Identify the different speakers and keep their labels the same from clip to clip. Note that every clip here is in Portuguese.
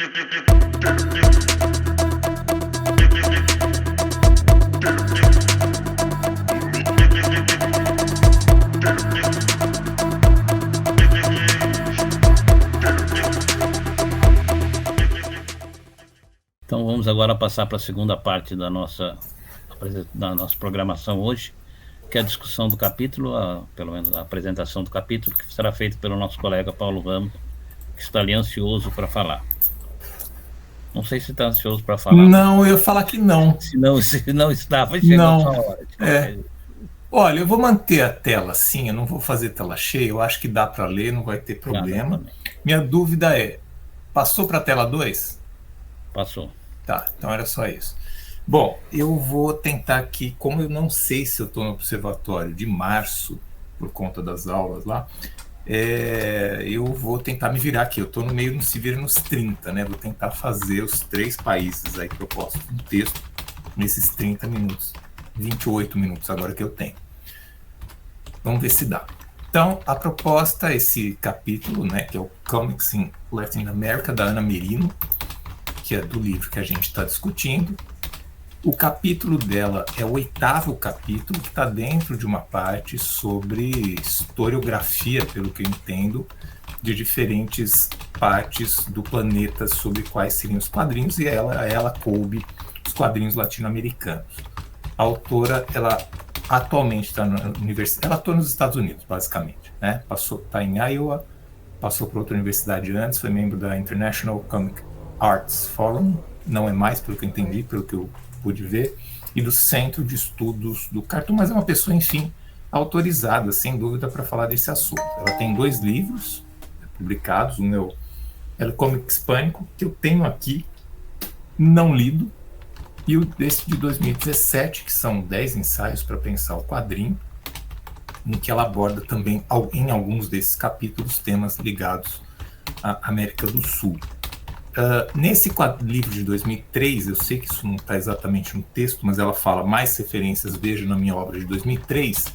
Speaker 1: Então vamos agora passar para a segunda parte da nossa programação hoje, que é a discussão do capítulo, pelo menos a apresentação do capítulo, que será feita pelo nosso colega Paulo Ramos, que está ali ansioso para falar. Não sei se está ansioso para falar.
Speaker 2: Não, eu ia falar que não.
Speaker 1: Se não estava, chegou a sua hora.
Speaker 2: Olha, eu vou manter a tela assim, eu não vou fazer tela cheia, eu acho que dá para ler, não vai ter problema. Minha dúvida é, passou para a tela 2?
Speaker 1: Passou.
Speaker 2: Tá, então era só isso. Bom, eu vou tentar aqui, como eu não sei se eu estou no observatório de março, por conta das aulas lá, eu vou tentar me virar aqui. Eu estou no meio do Se Vira nos 30, né? Vou tentar fazer os 3 países aí propostos no texto nesses 30 minutos, 28 minutos agora que eu tenho. Vamos ver se dá. Então, a proposta, esse capítulo, né, que é o Comics in Latin America, da Ana Merino, que é do livro que a gente está discutindo. O capítulo dela é o 8º capítulo, que está dentro de uma parte sobre historiografia, pelo que eu entendo, de diferentes partes do planeta sobre quais seriam os quadrinhos, e ela coube os quadrinhos latino-americanos. A autora, ela atualmente está na universidade, ela atua nos Estados Unidos, basicamente, né? Está em Iowa, passou por outra universidade antes, foi membro da International Comic Arts Forum, não é mais, pelo que eu entendi, pelo que eu pude ver, e do Centro de Estudos do Cartoon, mas é uma pessoa, enfim, autorizada, sem dúvida, para falar desse assunto. Ela tem 2 livros publicados, um é o El Cómic Hispânico, que eu tenho aqui, não lido, e o desse de 2017, que são 10 ensaios para pensar o quadrinho, em que ela aborda também, em alguns desses capítulos, temas ligados à América do Sul. Nesse livro de 2003, eu sei que isso não está exatamente no texto, mas ela fala mais referências, vejo na minha obra de 2003,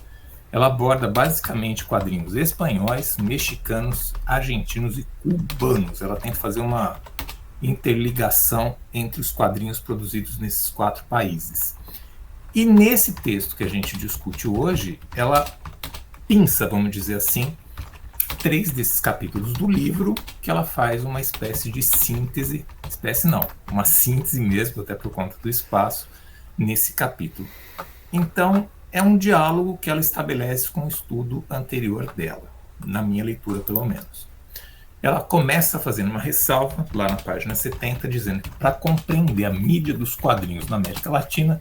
Speaker 2: ela aborda basicamente quadrinhos espanhóis, mexicanos, argentinos e cubanos. Ela tenta fazer uma interligação entre os quadrinhos produzidos nesses 4 países. E nesse texto que a gente discute hoje, ela pinça, vamos dizer assim, 3 desses capítulos do livro, que ela faz uma espécie de síntese, uma síntese mesmo, até por conta do espaço, nesse capítulo. Então, é um diálogo que ela estabelece com o estudo anterior dela, na minha leitura pelo menos. Ela começa fazendo uma ressalva, lá na página 70, dizendo que para compreender a mídia dos quadrinhos na América Latina,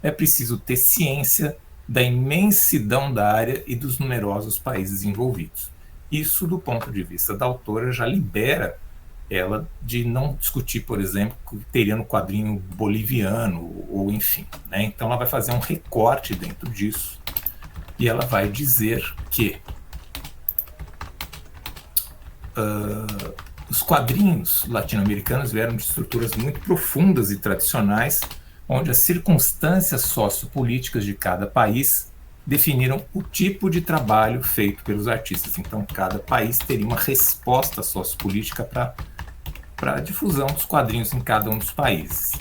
Speaker 2: é preciso ter ciência da imensidão da área e dos numerosos países envolvidos. Isso, do ponto de vista da autora, já libera ela de não discutir, por exemplo, o que teria no quadrinho boliviano, ou enfim, né? Então ela vai fazer um recorte dentro disso, e ela vai dizer que os quadrinhos latino-americanos vieram de estruturas muito profundas e tradicionais, onde as circunstâncias sociopolíticas de cada país definiram o tipo de trabalho feito pelos artistas. Então, cada país teria uma resposta sociopolítica para a difusão dos quadrinhos em cada um dos países.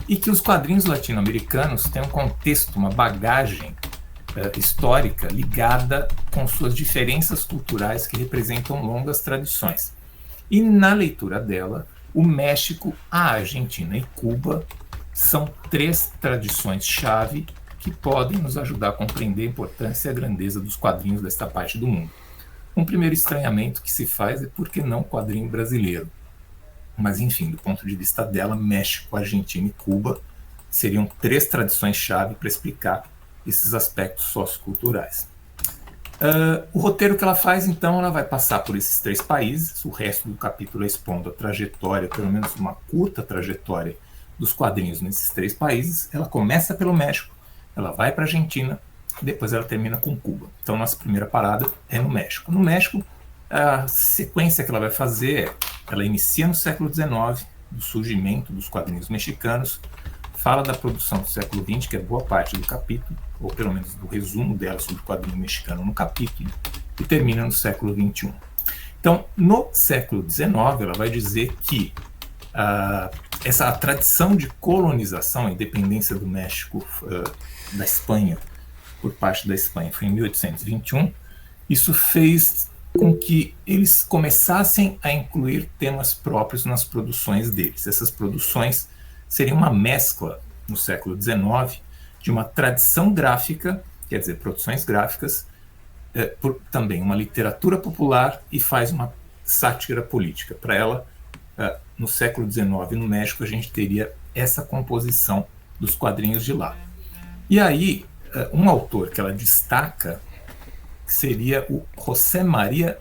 Speaker 2: E que os quadrinhos latino-americanos têm um contexto, uma bagagem histórica ligada com suas diferenças culturais que representam longas tradições. E na leitura dela, o México, a Argentina e Cuba são 3 tradições-chave que podem nos ajudar a compreender a importância e a grandeza dos quadrinhos desta parte do mundo. Um primeiro estranhamento que se faz é por que não quadrinho brasileiro? Mas, enfim, do ponto de vista dela, México, Argentina e Cuba seriam 3 tradições-chave para explicar esses aspectos socioculturais. O roteiro que ela faz, então, ela vai passar por esses 3 países, o resto do capítulo é expondo a trajetória, pelo menos uma curta trajetória dos quadrinhos nesses 3 países. Ela começa pelo México, ela vai para a Argentina, depois ela termina com Cuba. Então, nossa primeira parada é no México. No México, a sequência que ela vai fazer ela inicia no século XIX, do surgimento dos quadrinhos mexicanos, fala da produção do século XX, que é boa parte do capítulo, ou pelo menos do resumo dela sobre o quadrinho mexicano no capítulo, e termina no século XXI. Então, no século XIX, ela vai dizer que essa tradição de colonização, a independência do México, da Espanha, por parte da Espanha, foi em 1821, isso fez com que eles começassem a incluir temas próprios nas produções deles. Essas produções seriam uma mescla, no século XIX, de uma tradição gráfica, quer dizer, produções gráficas, por também uma literatura popular e faz uma sátira política. Para ela, no século XIX, no México, a gente teria essa composição dos quadrinhos de lá. E aí, um autor que ela destaca seria o José María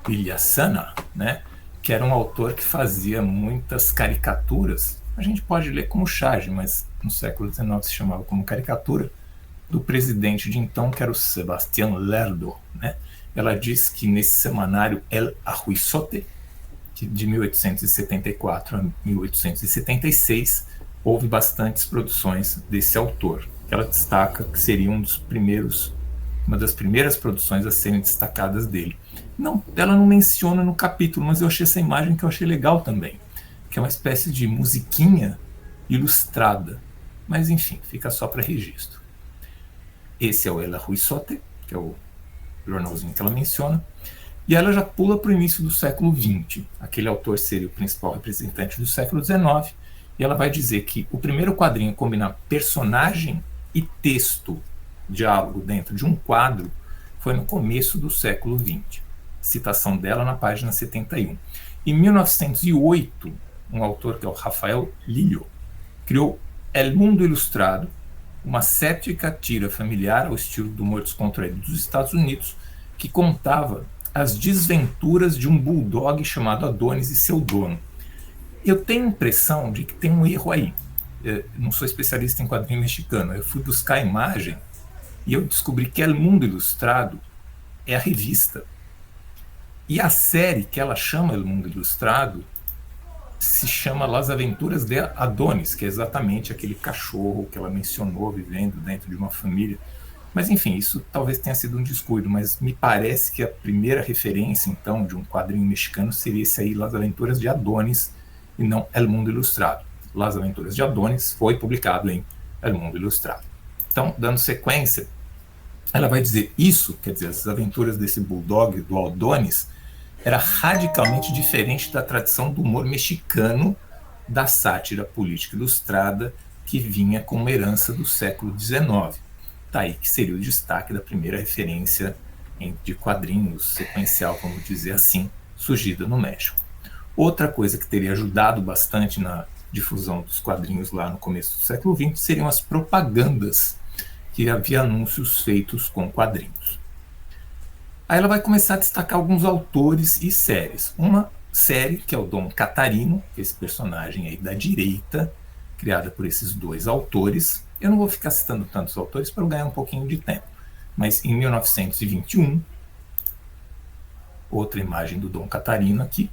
Speaker 2: Villasana, né? Que era um autor que fazia muitas caricaturas. A gente pode ler como charge, mas no século XIX se chamava como caricatura, do presidente de então, que era o Sebastián Lerdo, né? Ela diz que nesse semanário El Ajuizote, que de 1874 a 1876, houve bastantes produções desse autor. Ela destaca que seria uma das primeiras produções a serem destacadas dele. Não, ela não menciona no capítulo, mas eu achei essa imagem que eu achei legal também, que é uma espécie de musiquinha ilustrada. Mas enfim, fica só para registro. Esse é o El Ajuizote, que é o jornalzinho que ela menciona, e ela já pula para o início do século XX. Aquele autor seria o principal representante do século XIX, e ela vai dizer que o primeiro quadrinho a combinar personagem e texto, diálogo dentro de um quadro, foi no começo do século XX. Citação dela na página 71. Em 1908, um autor que é o Rafael Lillo criou El Mundo Ilustrado, uma séptica tira familiar ao estilo do humor descontraído dos Estados Unidos, que contava as desventuras de um bulldog chamado Adonis e seu dono. Eu tenho a impressão de que tem um erro aí. Eu não sou especialista em quadrinho mexicano. Eu fui buscar a imagem e eu descobri que El Mundo Ilustrado é a revista. E a série que ela chama El Mundo Ilustrado se chama Las Aventuras de Adonis, que é exatamente aquele cachorro que ela mencionou vivendo dentro de uma família. Mas enfim, isso talvez tenha sido um descuido, mas me parece que a primeira referência, então, de um quadrinho mexicano seria esse aí, Las Aventuras de Adonis, e não El Mundo Ilustrado. Las Aventuras de Adonis foi publicado em El Mundo Ilustrado. Então, dando sequência, ela vai dizer isso, quer dizer, as aventuras desse bulldog, do Adonis, era radicalmente diferente da tradição do humor mexicano, da sátira política ilustrada, que vinha como uma herança do século XIX. Daí que seria o destaque da primeira referência de quadrinhos sequencial, vamos dizer assim, surgida no México. Outra coisa que teria ajudado bastante na difusão dos quadrinhos lá no começo do século XX seriam as propagandas, que havia anúncios feitos com quadrinhos. Aí ela vai começar a destacar alguns autores e séries. Uma série, que é o Dom Catarino, esse personagem aí da direita, criada por esses dois autores. Eu não vou ficar citando tantos autores para eu ganhar um pouquinho de tempo. Mas em 1921, outra imagem do Dom Catarino aqui.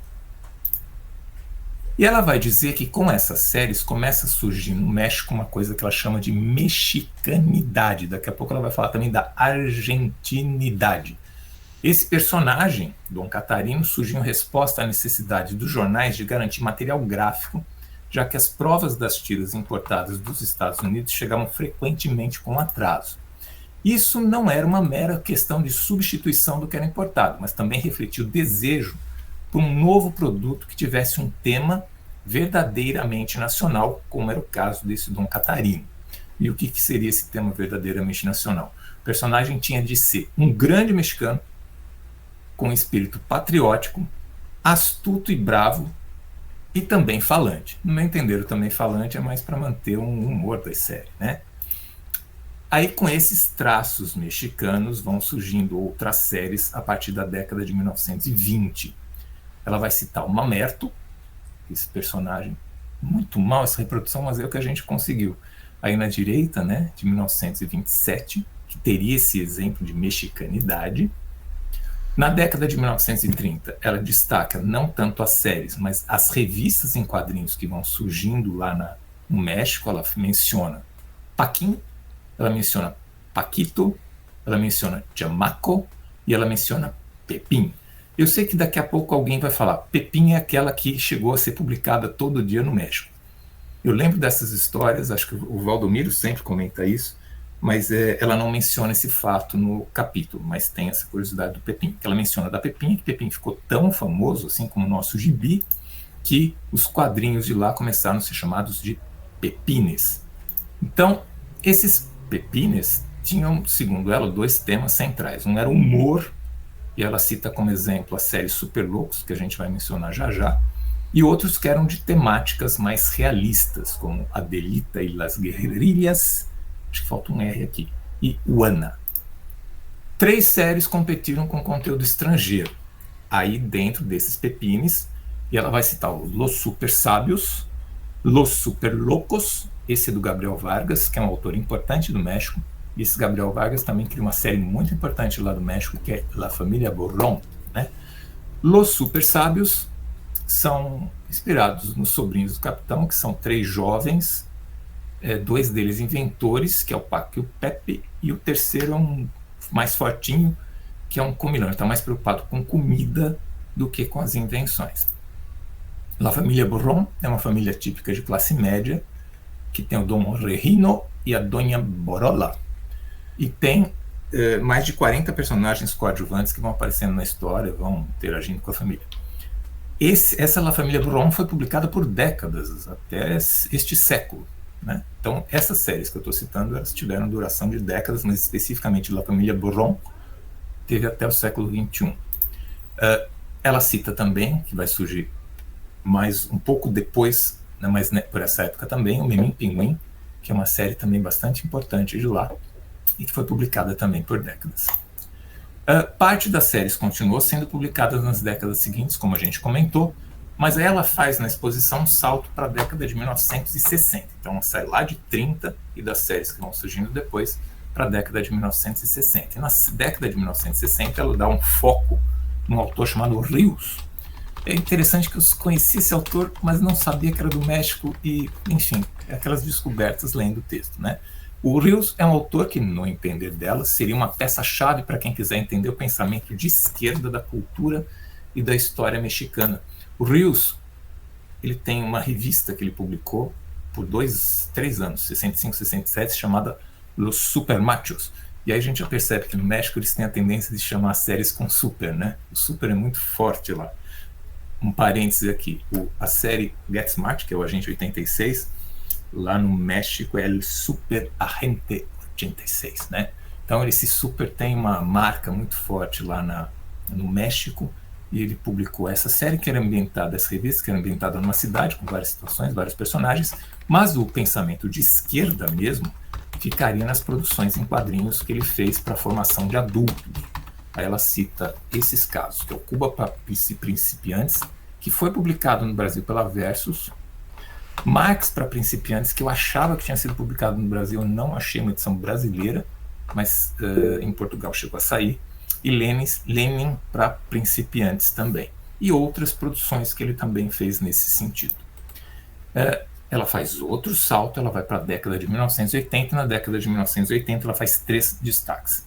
Speaker 2: E ela vai dizer que com essas séries começa a surgir no México uma coisa que ela chama de mexicanidade. Daqui a pouco ela vai falar também da argentinidade. Esse personagem, Dom Catarino, surgiu em resposta à necessidade dos jornais de garantir material gráfico, já que as provas das tiras importadas dos Estados Unidos chegavam frequentemente com atraso. Isso não era uma mera questão de substituição do que era importado, mas também refletia o desejo por um novo produto que tivesse um tema verdadeiramente nacional, como era o caso desse Dom Catarino. E o que seria esse tema verdadeiramente nacional? O personagem tinha de ser um grande mexicano, com espírito patriótico, astuto e bravo, e também falante. No meu entender, o também falante é mais para manter um humor da série, né? Aí, com esses traços mexicanos, vão surgindo outras séries a partir da década de 1920. Ela vai citar o Mamerto, esse personagem, muito mal essa reprodução, mas é o que a gente conseguiu. Aí na direita, né, de 1927, que teria esse exemplo de mexicanidade. Na década de 1930, ela destaca não tanto as séries, mas as revistas em quadrinhos que vão surgindo lá no México. Ela menciona Paquim, ela menciona Paquito, ela menciona Chamaco e ela menciona Pepín. Eu sei que daqui a pouco alguém vai falar, Pepin é aquela que chegou a ser publicada todo dia no México. Eu lembro dessas histórias, acho que o Valdomiro sempre comenta isso, mas ela não menciona esse fato no capítulo, mas tem essa curiosidade do Pepin, que ela menciona da Pepin, que Pepin ficou tão famoso, assim como o nosso gibi, que os quadrinhos de lá começaram a ser chamados de pepines. Então, esses pepines tinham, segundo ela, 2 temas centrais. Um era o humor, e ela cita como exemplo a série Super Loucos, que a gente vai mencionar já já, e outros que eram de temáticas mais realistas, como Adelita e las Guerrillas, acho que falta um R aqui, e Juana. 3 séries competiram com conteúdo estrangeiro, aí dentro desses pepines, e ela vai citar os Los Super Sábios, Los Super Locos, esse é do Gabriel Vargas, que é um autor importante do México, e esse Gabriel Vargas também criou uma série muito importante lá do México, que é La Família Borrón, né? Los Super Sábios são inspirados nos sobrinhos do capitão, que são 3 jovens, 2 deles inventores, que é o Paco e o Pepe, e o terceiro é um mais fortinho, que é um comilão. Ele está mais preocupado com comida do que com as invenções. La Família Borrón é uma família típica de classe média, que tem o Dom Regino e a Dona Borola. E tem mais de 40 personagens coadjuvantes que vão aparecendo na história, vão interagindo com a família. Essa La Família Borrón foi publicada por décadas, até este século, né? Então, essas séries que eu estou citando, elas tiveram duração de décadas, mas especificamente La Família Borrón teve até o século XXI. Ela cita também, que vai surgir mais um pouco depois, né, mas né, por essa época também, o Memim Pinguim, que é uma série também bastante importante de lá, e que foi publicada também por décadas. Parte das séries continuou sendo publicada nas décadas seguintes, como a gente comentou, mas aí ela faz na exposição um salto para a década de 1960. Então ela sai lá de 30 e das séries que vão surgindo depois para a década de 1960. E na década de 1960 ela dá um foco num autor chamado Rios. É interessante que eu conheci esse autor, mas não sabia que era do México e, enfim, aquelas descobertas lendo o texto, né? O Rios é um autor que, no entender dela, seria uma peça-chave para quem quiser entender o pensamento de esquerda da cultura e da história mexicana. O Rios, ele tem uma revista que ele publicou por 3 anos, 65, 67, chamada Los Super Machos. E aí a gente já percebe que no México eles têm a tendência de chamar as séries com super, né? O super é muito forte lá. Um parêntese aqui, a série Get Smart, que é o Agente 86, lá no México é o Super Agente 86, né? Então esse super tem uma marca muito forte lá no México, e ele publicou essa série que era ambientada, essa revista que era ambientada numa cidade com várias situações, vários personagens, mas o pensamento de esquerda mesmo ficaria nas produções em quadrinhos que ele fez para a formação de adultos. Aí ela cita esses casos, que é o Cuba para Principiantes, que foi publicado no Brasil pela Versus, Marx para Principiantes, que eu achava que tinha sido publicado no Brasil, eu não achei uma edição brasileira, mas em Portugal chegou a sair, e Lenin para Principiantes também, e outras produções que ele também fez nesse sentido. Ela faz outro salto, ela vai para a década de 1980, e na década de 1980 ela faz 3 destaques.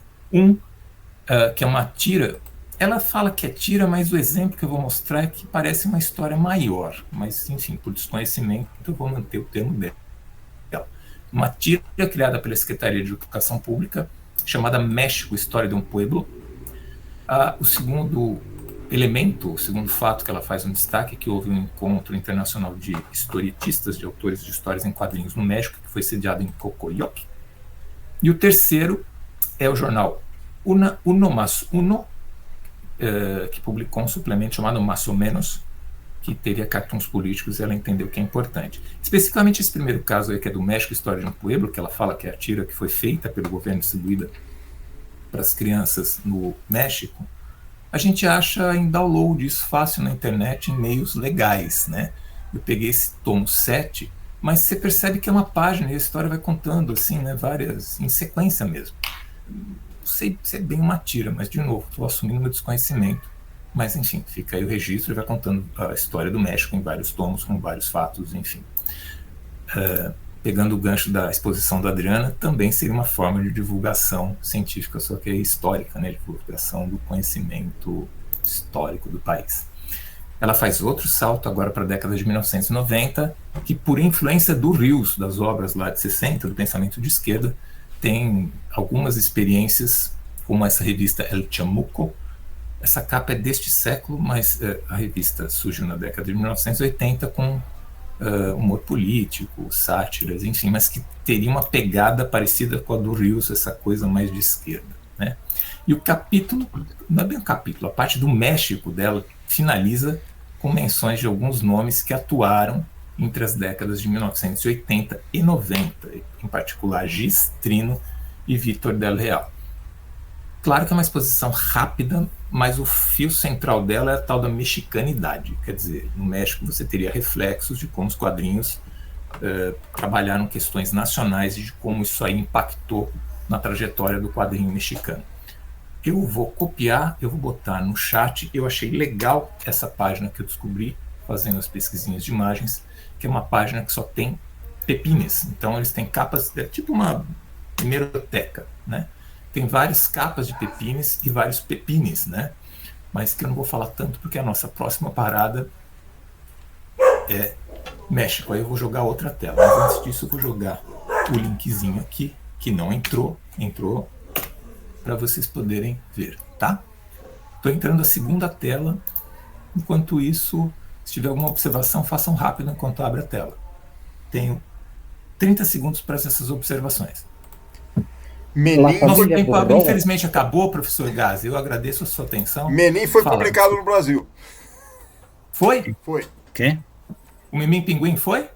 Speaker 2: Que é uma tira, ela fala que é tira, mas o exemplo que eu vou mostrar é que parece uma história maior, mas enfim, por desconhecimento eu vou manter o termo dela. Uma tira criada pela Secretaria de Educação Pública, chamada México, História de um Pueblo. O segundo elemento, o segundo fato que ela faz um destaque é que houve um encontro internacional de historietistas, de autores de histórias em quadrinhos no México, que foi sediado em Cocoyoc. E o terceiro é o jornal Uno Más Uno, que publicou um suplemento chamado Mais ou Menos, que teria cartoons políticos, e ela entendeu que é importante. Especificamente esse primeiro caso aí, que é do México, História de um Pueblo, que ela fala que é a tira que foi feita pelo governo, distribuída para as crianças no México, a gente acha em download isso fácil na internet, em meios legais, né? Eu peguei esse tomo 7, mas você percebe que é uma página e a história vai contando, assim, né, várias, em sequência mesmo. Não sei se é bem uma tira, mas, de novo, estou assumindo meu desconhecimento. Mas, enfim, fica aí o registro e vai contando a história do México em vários tomos, com vários fatos, enfim. Pegando o gancho da exposição da Adriana, também seria uma forma de divulgação científica, só que é histórica, né? Divulgação do conhecimento histórico do país. Ela faz outro salto agora para a década de 1990, que por influência do Rius, das obras lá de 60, do pensamento de esquerda, tem algumas experiências, como essa revista El Chamuco. Essa capa é deste século, mas a revista surgiu na década de 1980 com humor político, sátiras, enfim, mas que teria uma pegada parecida com a do Rius, essa coisa mais de esquerda, né? E o capítulo, não é bem um capítulo, a parte do México dela finaliza com menções de alguns nomes que atuaram entre as décadas de 1980 e 90, em particular Gis Trino e Vítor Del Real. Claro que é uma exposição rápida, mas o fio central dela é a tal da mexicanidade. Quer dizer, no México você teria reflexos de como os quadrinhos trabalharam questões nacionais e de como isso aí impactou na trajetória do quadrinho mexicano. Eu vou copiar, eu vou botar no chat. Eu achei legal essa página que eu descobri fazendo as pesquisinhas de imagens, que é uma página que só tem pepines. Então eles têm capas, é tipo uma hemeroteca, né? Tem várias capas de pepines e vários pepines, né? Mas que eu não vou falar tanto porque a nossa próxima parada é México. Aí eu vou jogar outra tela. Mas antes disso eu vou jogar o linkzinho aqui, que não entrou para vocês poderem ver, tá? Estou entrando a segunda tela. Enquanto isso, se tiver alguma observação, façam rápido enquanto abre a tela. Tenho 30 segundos para essas observações. Nosso tempo infelizmente acabou, professor Gazi. Eu agradeço a sua atenção.
Speaker 3: Menin foi publicado no Brasil.
Speaker 2: Foi?
Speaker 3: Foi.
Speaker 1: Quê?
Speaker 2: O Memim Pinguim foi?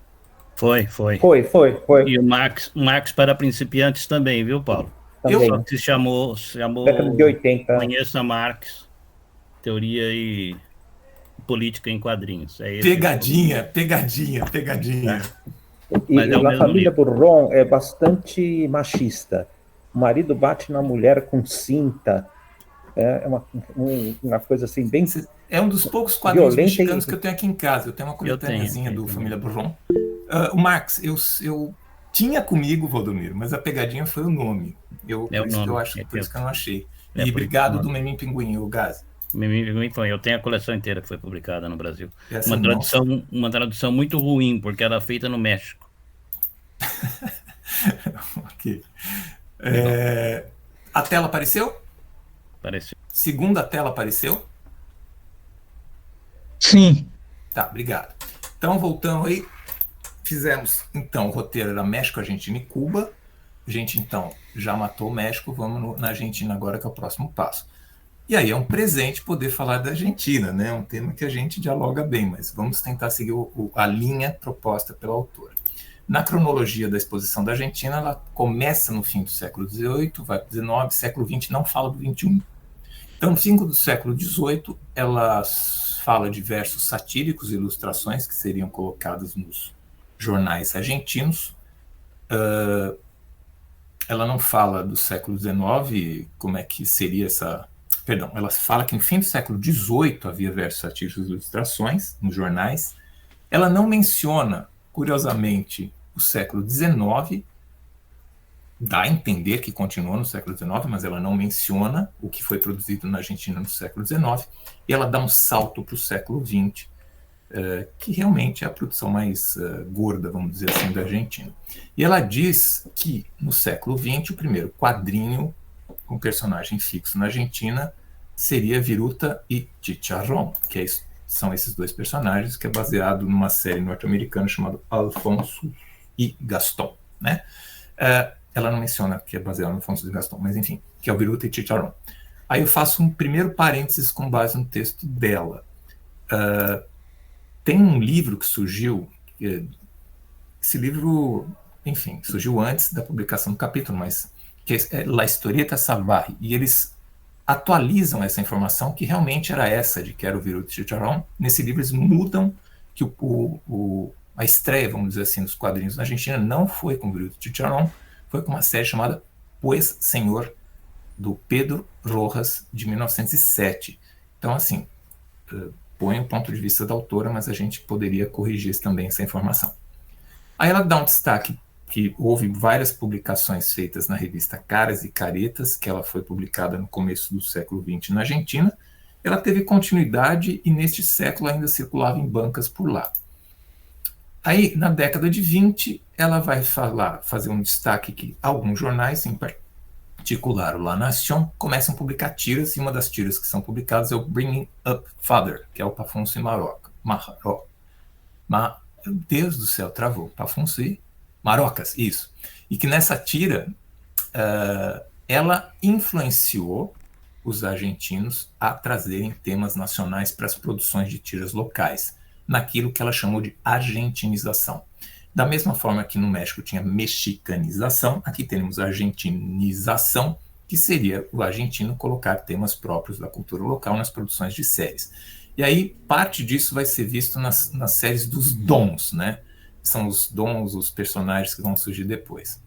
Speaker 1: Foi. E o Marx para principiantes também, viu, Paulo?
Speaker 4: Também.
Speaker 1: Só que se chamou
Speaker 4: década de 80.
Speaker 1: Conheça Marx, Teoria e Política em Quadrinhos. É esse
Speaker 2: pegadinha.
Speaker 4: E a família Burron é bastante machista. O marido bate na mulher com cinta. É uma coisa assim bem...
Speaker 2: É um dos poucos quadrinhos mexicanos que eu tenho aqui em casa. Eu tenho uma coletâneazinha do Família Burron. O Marx, eu tinha comigo, Valdomiro, mas a pegadinha foi o nome. Por isso que eu não achei. E obrigado do Memim Pinguim, o Gazi.
Speaker 1: Memim Pinguim foi. Eu tenho a coleção inteira que foi publicada no Brasil. Uma tradução muito ruim, porque era feita no México.
Speaker 2: Ok. A tela apareceu?
Speaker 1: Apareceu.
Speaker 2: Segunda tela apareceu?
Speaker 5: Sim.
Speaker 2: Tá, obrigado. Então, voltando aí, fizemos, então, o roteiro era México, Argentina e Cuba. A gente, então, já matou o México, vamos na Argentina agora, que é o próximo passo. E aí é um presente poder falar da Argentina, né? É um tema que a gente dialoga bem, mas vamos tentar seguir a linha proposta pela autora. Na cronologia da exposição da Argentina, ela começa no fim do século XVIII, vai para o XIX, século XX não fala do XXI. Então, no fim do século XVIII, ela fala de versos satíricos, ilustrações que seriam colocadas nos jornais argentinos. Ela não fala do século XIX, como é que seria essa... Perdão, ela fala que no fim do século XVIII havia versos satíricos e ilustrações nos jornais. Ela não menciona, curiosamente, o século XIX, dá a entender que continuou no século XIX, mas ela não menciona o que foi produzido na Argentina no século XIX, e ela dá um salto para o século XX, que realmente é a produção mais gorda, vamos dizer assim, da Argentina. E ela diz que no século XX, o primeiro quadrinho com personagem fixo na Argentina seria Viruta e Chicharrón, que são esses dois personagens, que é baseado numa série norte-americana chamada Alfonso e Gaston, né? Ela não menciona que é baseado no Alfonso e Gaston, mas enfim, que é o Viruta e Chicharrón. Aí eu faço um primeiro parênteses com base no texto dela. Tem um livro que surgiu, esse livro, enfim, surgiu antes da publicação do capítulo, mas que é La Historieta Salvaje, e eles atualizam essa informação, que realmente era essa, de que era o Viruta e Chicharrón. Nesse livro eles mudam que a estreia, vamos dizer assim, dos quadrinhos na Argentina não foi com o Viruta e Chicharrón, foi com uma série chamada Pues Senhor, do Pedro Rojas, de 1907. Então, assim, põe o ponto de vista da autora, mas a gente poderia corrigir também essa informação. Aí ela dá um destaque que houve várias publicações feitas na revista Caras e Caretas, que ela foi publicada no começo do século XX na Argentina, ela teve continuidade e neste século ainda circulava em bancas por lá. Aí, na década de 20, ela vai fazer um destaque que alguns jornais, em particular o La Nation, começam a publicar tiras, e uma das tiras que são publicadas é o Bringing Up Father, que é o Pafunço e Maroca. Meu Deus do céu, travou. Pafunço e Marocas, isso. E que nessa tira, ela influenciou os argentinos a trazerem temas nacionais para as produções de tiras locais, naquilo que ela chamou de argentinização. Da mesma forma que no México tinha mexicanização, aqui temos argentinização, que seria o argentino colocar temas próprios da cultura local nas produções de séries. E aí, parte disso vai ser visto nas séries dos dons, né? São os dons, os personagens que vão surgir depois.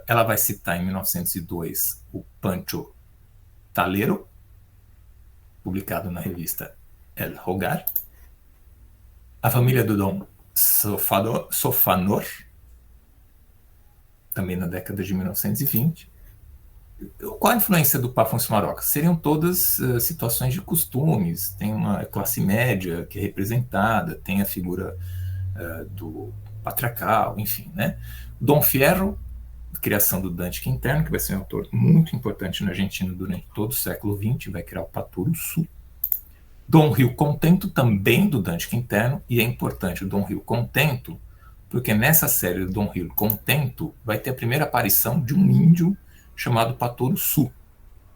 Speaker 2: Ela vai citar em 1902 o Pancho Talero, publicado na revista El Hogar, a família do Dom Sofanor, também na década de 1920. Qual a influência do Pafunço Marocas? Seriam todas situações de costumes, tem uma classe média que é representada, tem a figura do patriarcal, enfim, né? Dom Fierro, criação do Dante Quinterno, que vai ser um autor muito importante na Argentina durante todo o século XX, vai criar o Patoruzú. Dom Rio Contento, também do Dante Quinterno, e é importante o Dom Rio Contento, porque nessa série do Dom Rio Contento vai ter a primeira aparição de um índio chamado Patoruzú,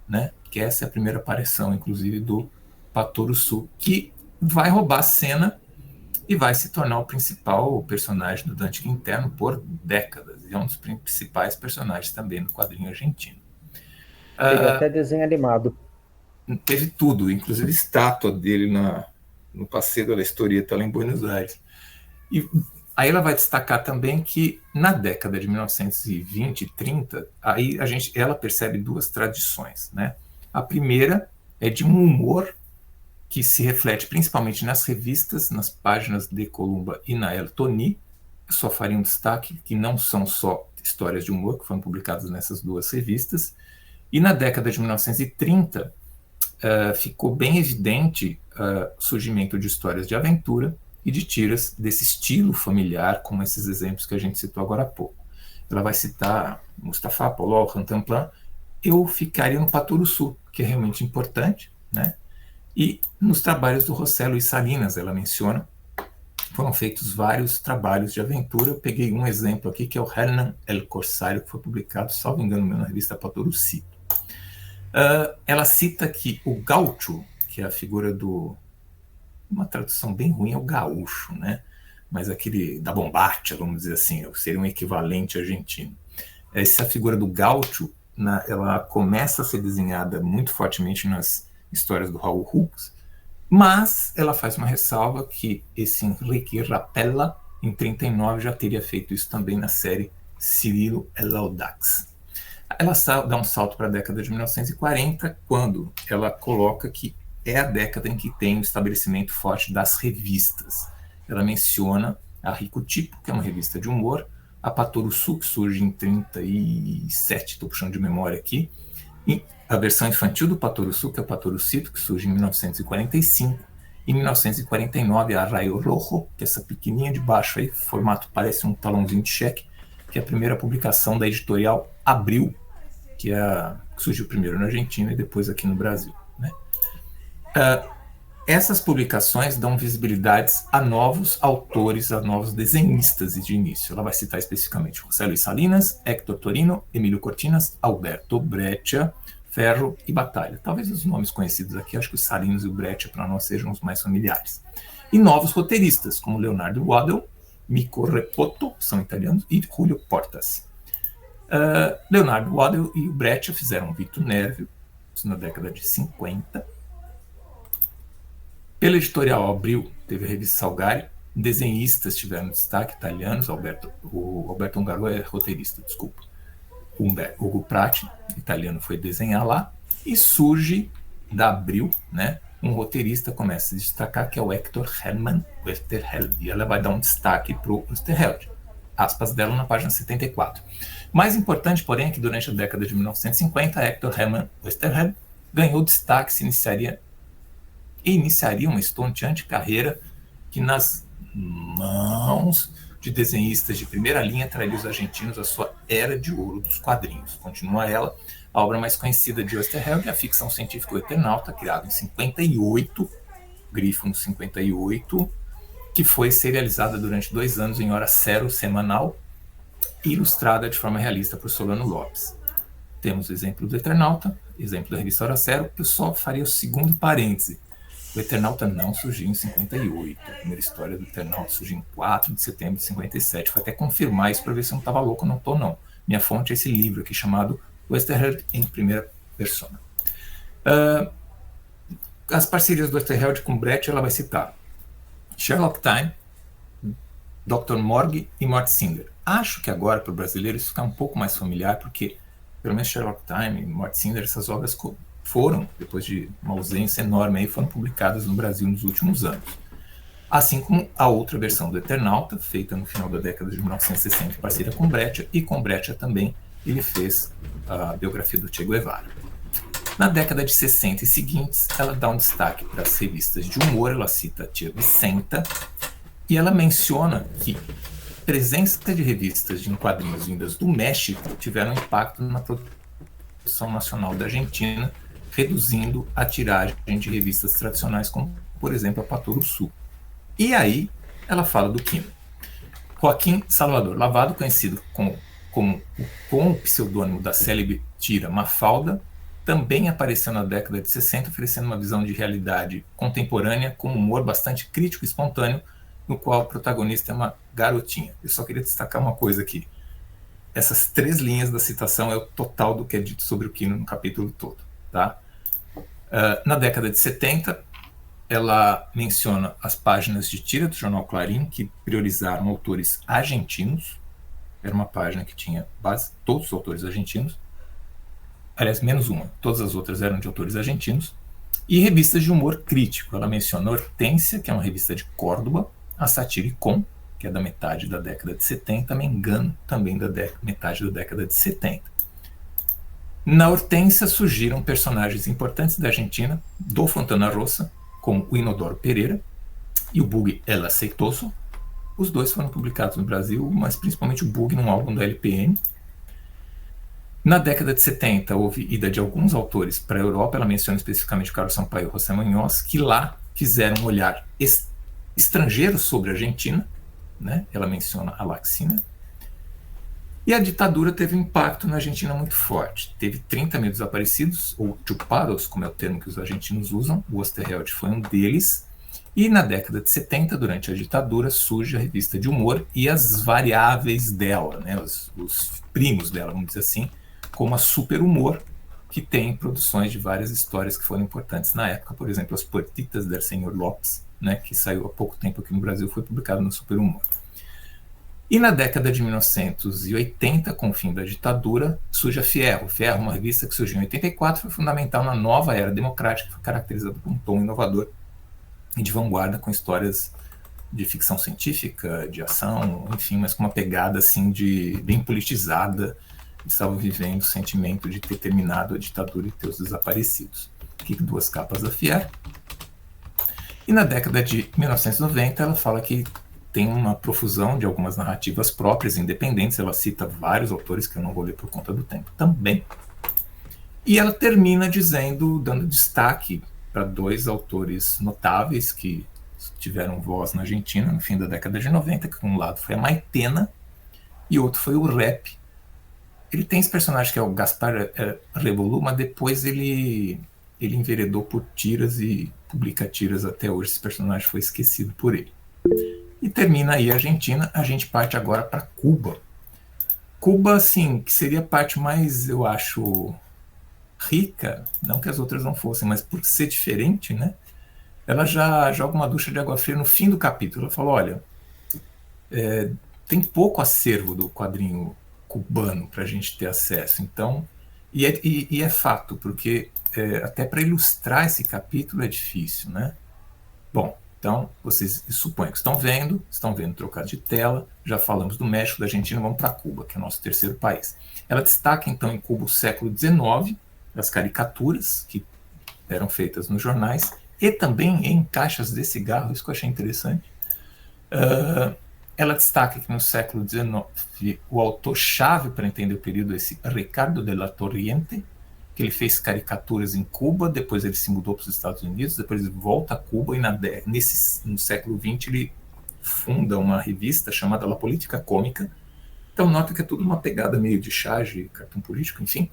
Speaker 2: né? Que essa é a primeira aparição, inclusive, do Patoruzú, que vai roubar a cena e vai se tornar o principal personagem do Dante Quinterno por décadas, e é um dos principais personagens também do quadrinho argentino.
Speaker 4: Teve até desenho animado.
Speaker 2: Teve tudo, inclusive estátua dele no Passeio da Historieta lá em Buenos Aires. E aí ela vai destacar também que na década de 1920 e 30, aí ela percebe duas tradições, né? A primeira é de um humor que se reflete principalmente nas revistas, nas páginas de Columba e na El Toni. Eu só faria um destaque que não são só histórias de humor que foram publicadas nessas duas revistas. E na década de 1930, ficou bem evidente o surgimento de histórias de aventura e de tiras desse estilo familiar, como esses exemplos que a gente citou agora há pouco. Ela vai citar Mustafa, Polol, Rantanplan. Eu ficaria no Patoruzú, que é realmente importante, né? E nos trabalhos do José Luis Salinas, ela menciona, foram feitos vários trabalhos de aventura. Eu peguei um exemplo aqui, que é o Hernán el Corsário, que foi publicado, salvo engano, na revista Patoruzú. Ela cita que o gaúcho, que é a figura uma tradução bem ruim é o gaúcho, né? Mas aquele da bombacha, vamos dizer assim, seria um equivalente argentino. Essa figura do gaúcho, ela começa a ser desenhada muito fortemente nas histórias do Raul Hux, mas ela faz uma ressalva que esse Enrique Rapella, em 39, já teria feito isso também na série Cirilo el Audax. Ela dá um salto para a década de 1940, quando ela coloca que é a década em que tem o estabelecimento forte das revistas. Ela menciona a Rico Tipo, que é uma revista de humor, a Patoruzú, que surge em 37, estou puxando de memória aqui, e a versão infantil do Patoruzú, que é o Patorucito, que surge em 1945. Em 1949, a Rayo Rojo, que é essa pequenininha de baixo aí, formato parece um talãozinho de cheque, que é a primeira publicação da editorial Abril, que surgiu primeiro na Argentina e depois aqui no Brasil, né? Essas publicações dão visibilidades a novos autores, a novos desenhistas de início. Ela vai citar especificamente José Luis Salinas, Héctor Torino, Emílio Cortinas, Alberto Breccia, Ferro e Batalha. Talvez os nomes conhecidos aqui, acho que o Salinas e o Breccia para nós sejam os mais familiares. E novos roteiristas, como Leonardo Waddell, Mico Repoto, são italianos, e Julio Portas. Leonardo Waddell e o Breccia fizeram Vito Nervio, isso na década de 50. Pela editorial Abril, teve a revista Salgari. Desenhistas tiveram destaque, italianos. O Alberto Ungaro é roteirista, desculpa. Hugo Prati, italiano, foi desenhar lá. E surge da Abril, né, um roteirista começa a se destacar, que é o Hector Hermann Westerheld. E ela vai dar um destaque para o Westerheld. Aspas dela na página 74. Mais importante, porém, é que durante a década de 1950, Hector Hermann Westerheld ganhou destaque, se iniciaria e iniciaria uma estonteante carreira que, nas mãos de desenhistas de primeira linha, traria os argentinos a sua era de ouro dos quadrinhos. Continua ela, a obra mais conhecida de Oesterheld é a ficção científica O Eternauta, criada em 58, grifo no 58, que foi serializada durante 2 anos em hora zero semanal e ilustrada de forma realista por Solano Lopes. Temos o exemplo do Eternauta, exemplo da revista Hora Zero. Eu só faria o segundo parêntese. O Eternauta não surgiu em 58. A primeira história do Eternauta surgiu em 4 de setembro de 57. Foi até confirmar isso para ver se eu não estava louco. Não estou, não. Minha fonte é esse livro aqui chamado Oesterheld em primeira persona. As parcerias do Oesterheld com Brett, ela vai citar Sherlock Time, Dr. Morgue e Mort Cinder. Acho que agora, para o brasileiro, isso fica um pouco mais familiar, porque pelo menos Sherlock Time e Mort Cinder, essas obras foram, depois de uma ausência enorme, aí, foram publicadas no Brasil nos últimos anos. Assim como a outra versão do Eternauta, feita no final da década de 1960 em parceria com Breccia, e com Breccia também ele fez a biografia do Che Guevara. Na década de 60 e seguintes, ela dá um destaque para as revistas de humor, ela cita a tia Vicenta, e ela menciona que a presença de revistas de quadrinhos vindas do México tiveram impacto na produção nacional da Argentina, reduzindo a tiragem de revistas tradicionais, como, por exemplo, a Patoru Sul. E aí, ela fala do Quino. Joaquim Salvador Lavado, conhecido com o pseudônimo da célebre tira Mafalda, também apareceu na década de 60, oferecendo uma visão de realidade contemporânea com um humor bastante crítico e espontâneo, no qual o protagonista é uma garotinha. Eu só queria destacar uma coisa aqui. Essas 3 linhas da citação é o total do que é dito sobre o Quino no capítulo todo. Tá? Na década de 70, ela menciona as páginas de tira do jornal Clarim, que priorizaram autores argentinos. Era uma página que tinha base todos os autores argentinos. Aliás, menos uma. Todas as outras eram de autores argentinos. E revistas de humor crítico. Ela menciona Hortência, que é uma revista de Córdoba, a Satiricon, que é da metade da década de 70, Mengano, também da metade da década de 70. Na Hortência surgiram personagens importantes da Argentina, do Fontana Rosa, como o Inodoro Pereira e o Bug El Aceitoso. Os dois foram publicados no Brasil, mas principalmente o Bug num álbum da LPM. Na década de 70, houve ida de alguns autores para a Europa. Ela menciona especificamente o Carlos Sampaio e José Munhoz, que lá fizeram um olhar estrangeiro sobre a Argentina, né? Ela menciona a Laxina. E a ditadura teve um impacto na Argentina muito forte. Teve 30 mil desaparecidos, ou chupados, como é o termo que os argentinos usam. O Oesterheld foi um deles. E na década de 70, durante a ditadura, surge a revista de humor e as variáveis dela, né? os primos dela, vamos dizer assim, como a Super Humor, que tem produções de várias histórias que foram importantes na época. Por exemplo, As Puertitas del Senhor Lopes, né, que saiu há pouco tempo aqui no Brasil, foi publicado no Super Humor. E na década de 1980, com o fim da ditadura, surge a Fierro. Fierro, uma revista que surgiu em 84, foi fundamental na nova era democrática, que foi caracterizada por um tom inovador e de vanguarda, com histórias de ficção científica, de ação, enfim, mas com uma pegada assim bem politizada. Estavam vivendo o sentimento de ter terminado a ditadura e ter os desaparecidos. Aqui 2 capas da Fierro. E na década de 1990, ela fala que tem uma profusão de algumas narrativas próprias, independentes. Ela cita vários autores que eu não vou ler por conta do tempo também. E ela termina dando destaque para 2 autores notáveis que tiveram voz na Argentina no fim da década de 90, que um lado foi a Maitena e outro foi o Rep. Ele tem esse personagem que é o Gaspar Revolu, mas depois ele enveredou por tiras e publica tiras até hoje. Esse personagem foi esquecido por ele. E termina aí a Argentina. A gente parte agora para Cuba. Cuba, assim, que seria a parte mais, eu acho, rica, não que as outras não fossem, mas por ser diferente, né? Ela já joga uma ducha de água fria no fim do capítulo. Ela fala, olha, tem pouco acervo do quadrinho cubano para a gente ter acesso. Então, e é fato, porque até para ilustrar esse capítulo é difícil, né? Bom, então, vocês suponho que estão vendo trocado de tela, já falamos do México, da Argentina, vamos para Cuba, que é o nosso terceiro país. Ela destaca, então, em Cuba o século XIX, as caricaturas que eram feitas nos jornais, e também em caixas de cigarro, isso que eu achei interessante. Ela destaca que no século XIX o autor-chave para entender o período é esse Ricardo de la Torriente, que ele fez caricaturas em Cuba, depois ele se mudou para os Estados Unidos, depois ele volta a Cuba e no século XX ele funda uma revista chamada La Política Cômica. Então nota que é tudo uma pegada meio de charge, cartão político, enfim.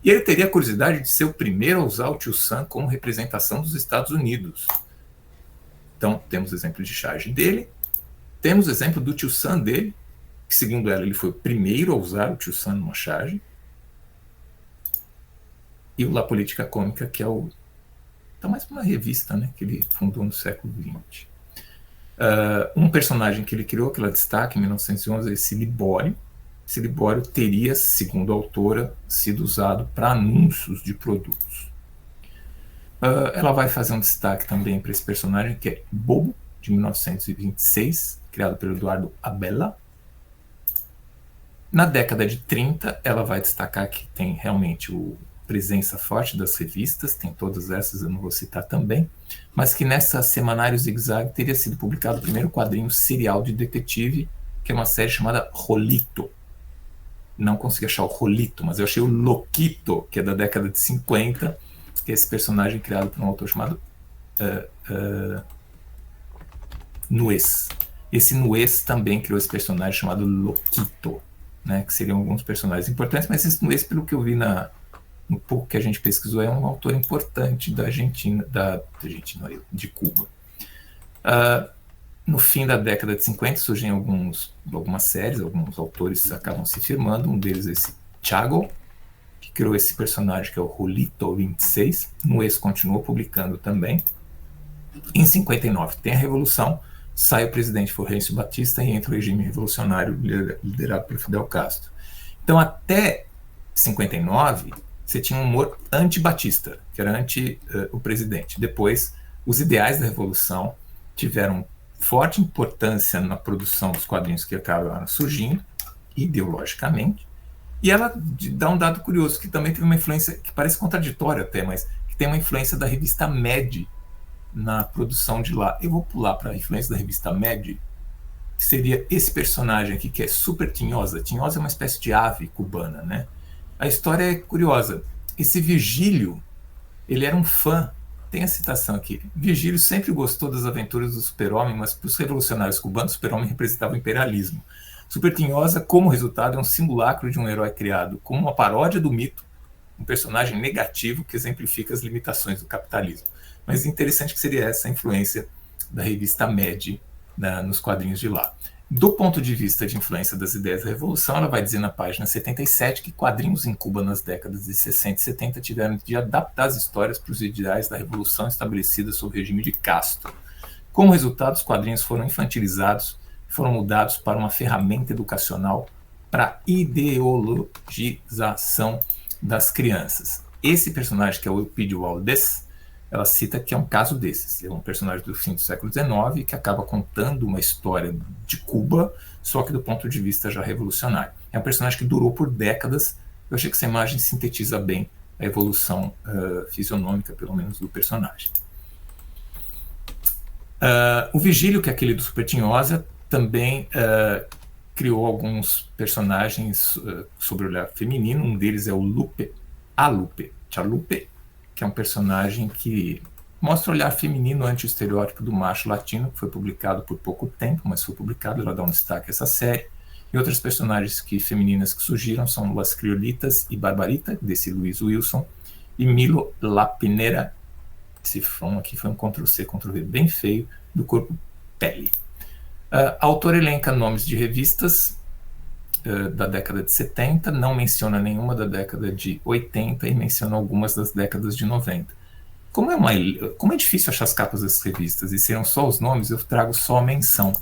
Speaker 2: E ele teria a curiosidade de ser o primeiro a usar o Tio Sam como representação dos Estados Unidos. Então temos exemplo de charge dele, temos exemplo do Tio Sam dele, que segundo ela ele foi o primeiro a usar o Tio Sam numa charge, e o La Política Cômica, que é tá mais uma revista, né, que ele fundou no século XX. Um personagem que ele criou, que ela destaca em 1911, é esse Libório. Esse Libório teria, segundo a autora, sido usado para anúncios de produtos. Ela vai fazer um destaque também para esse personagem, que é Bobo, de 1926, criado pelo Eduardo Abela. Na década de 30, ela vai destacar que tem realmente presença forte das revistas, tem todas essas, eu não vou citar também, mas que nessa Semanário Zig-Zag teria sido publicado o primeiro quadrinho serial de detetive, que é uma série chamada Rolito. Não consegui achar o Rolito, mas eu achei o Loquito, que é da década de 50, que é esse personagem criado por um autor chamado Nuez. Esse Nuez também criou esse personagem chamado Loquito, né, que seriam alguns personagens importantes, mas esse Nuez, pelo que eu vi no pouco que a gente pesquisou, é um autor importante da Argentina, de Cuba. No fim da década de 50 surgem algumas séries, alguns autores acabam se firmando, um deles é esse Chago, que criou esse personagem que é o Rolito 26, Nuez continuou publicando também. Em 59 tem a Revolução, sai o presidente Fulgêncio Batista e entra o regime revolucionário liderado por Fidel Castro. Então até 59 você tinha um humor anti-Batista, que era anti o presidente. Depois, os ideais da Revolução tiveram forte importância na produção dos quadrinhos que acabaram surgindo, ideologicamente, e ela dá um dado curioso, que também teve uma influência, que parece contraditória até, mas que tem uma influência da revista Mad na produção de lá. Eu vou pular para a influência da revista Mad, que seria esse personagem aqui, que é Super Tinhosa. Tinhosa é uma espécie de ave cubana, né? A história é curiosa. Esse Virgílio, ele era um fã, tem a citação aqui, Virgílio sempre gostou das aventuras do super-homem, mas para os revolucionários cubanos, o super-homem representava o imperialismo. Super Tinhosa, como resultado, é um simulacro de um herói criado como uma paródia do mito, um personagem negativo que exemplifica as limitações do capitalismo. Mas interessante que seria essa a influência da revista Mad nos quadrinhos de lá. Do ponto de vista de influência das ideias da Revolução, ela vai dizer na página 77 que quadrinhos em Cuba nas décadas de 60 e 70 tiveram de adaptar as histórias para os ideais da Revolução estabelecida sob o regime de Castro. Como resultado, os quadrinhos foram infantilizados e foram mudados para uma ferramenta educacional para ideologização das crianças. Esse personagem, que é o Elpidio Valdés, ela cita que é um caso desses. É um personagem do fim do século XIX que acaba contando uma história de Cuba, só que do ponto de vista já revolucionário. É um personagem que durou por décadas. Eu achei que essa imagem sintetiza bem a evolução fisionômica, pelo menos, do personagem. O Vigílio, que é aquele do Super Tinhosa, também criou alguns personagens sobre o olhar feminino. Um deles é o Chalupe, que é um personagem que mostra o olhar feminino ante o estereótipo do macho latino, que foi publicado por pouco tempo, mas foi publicado, ela dá um destaque a essa série. E outras personagens femininas que surgiram são Las Criolitas e Barbarita, desse Luiz Wilson, e Milo Lapinera, esse from aqui foi um Ctrl-C, Ctrl-V bem feio, do corpo Pele. A autora elenca nomes de revistas da década de 70, não menciona nenhuma da década de 80 e menciona algumas das décadas de 90. Como é difícil achar as capas dessas revistas e serão só os nomes, eu trago só a menção.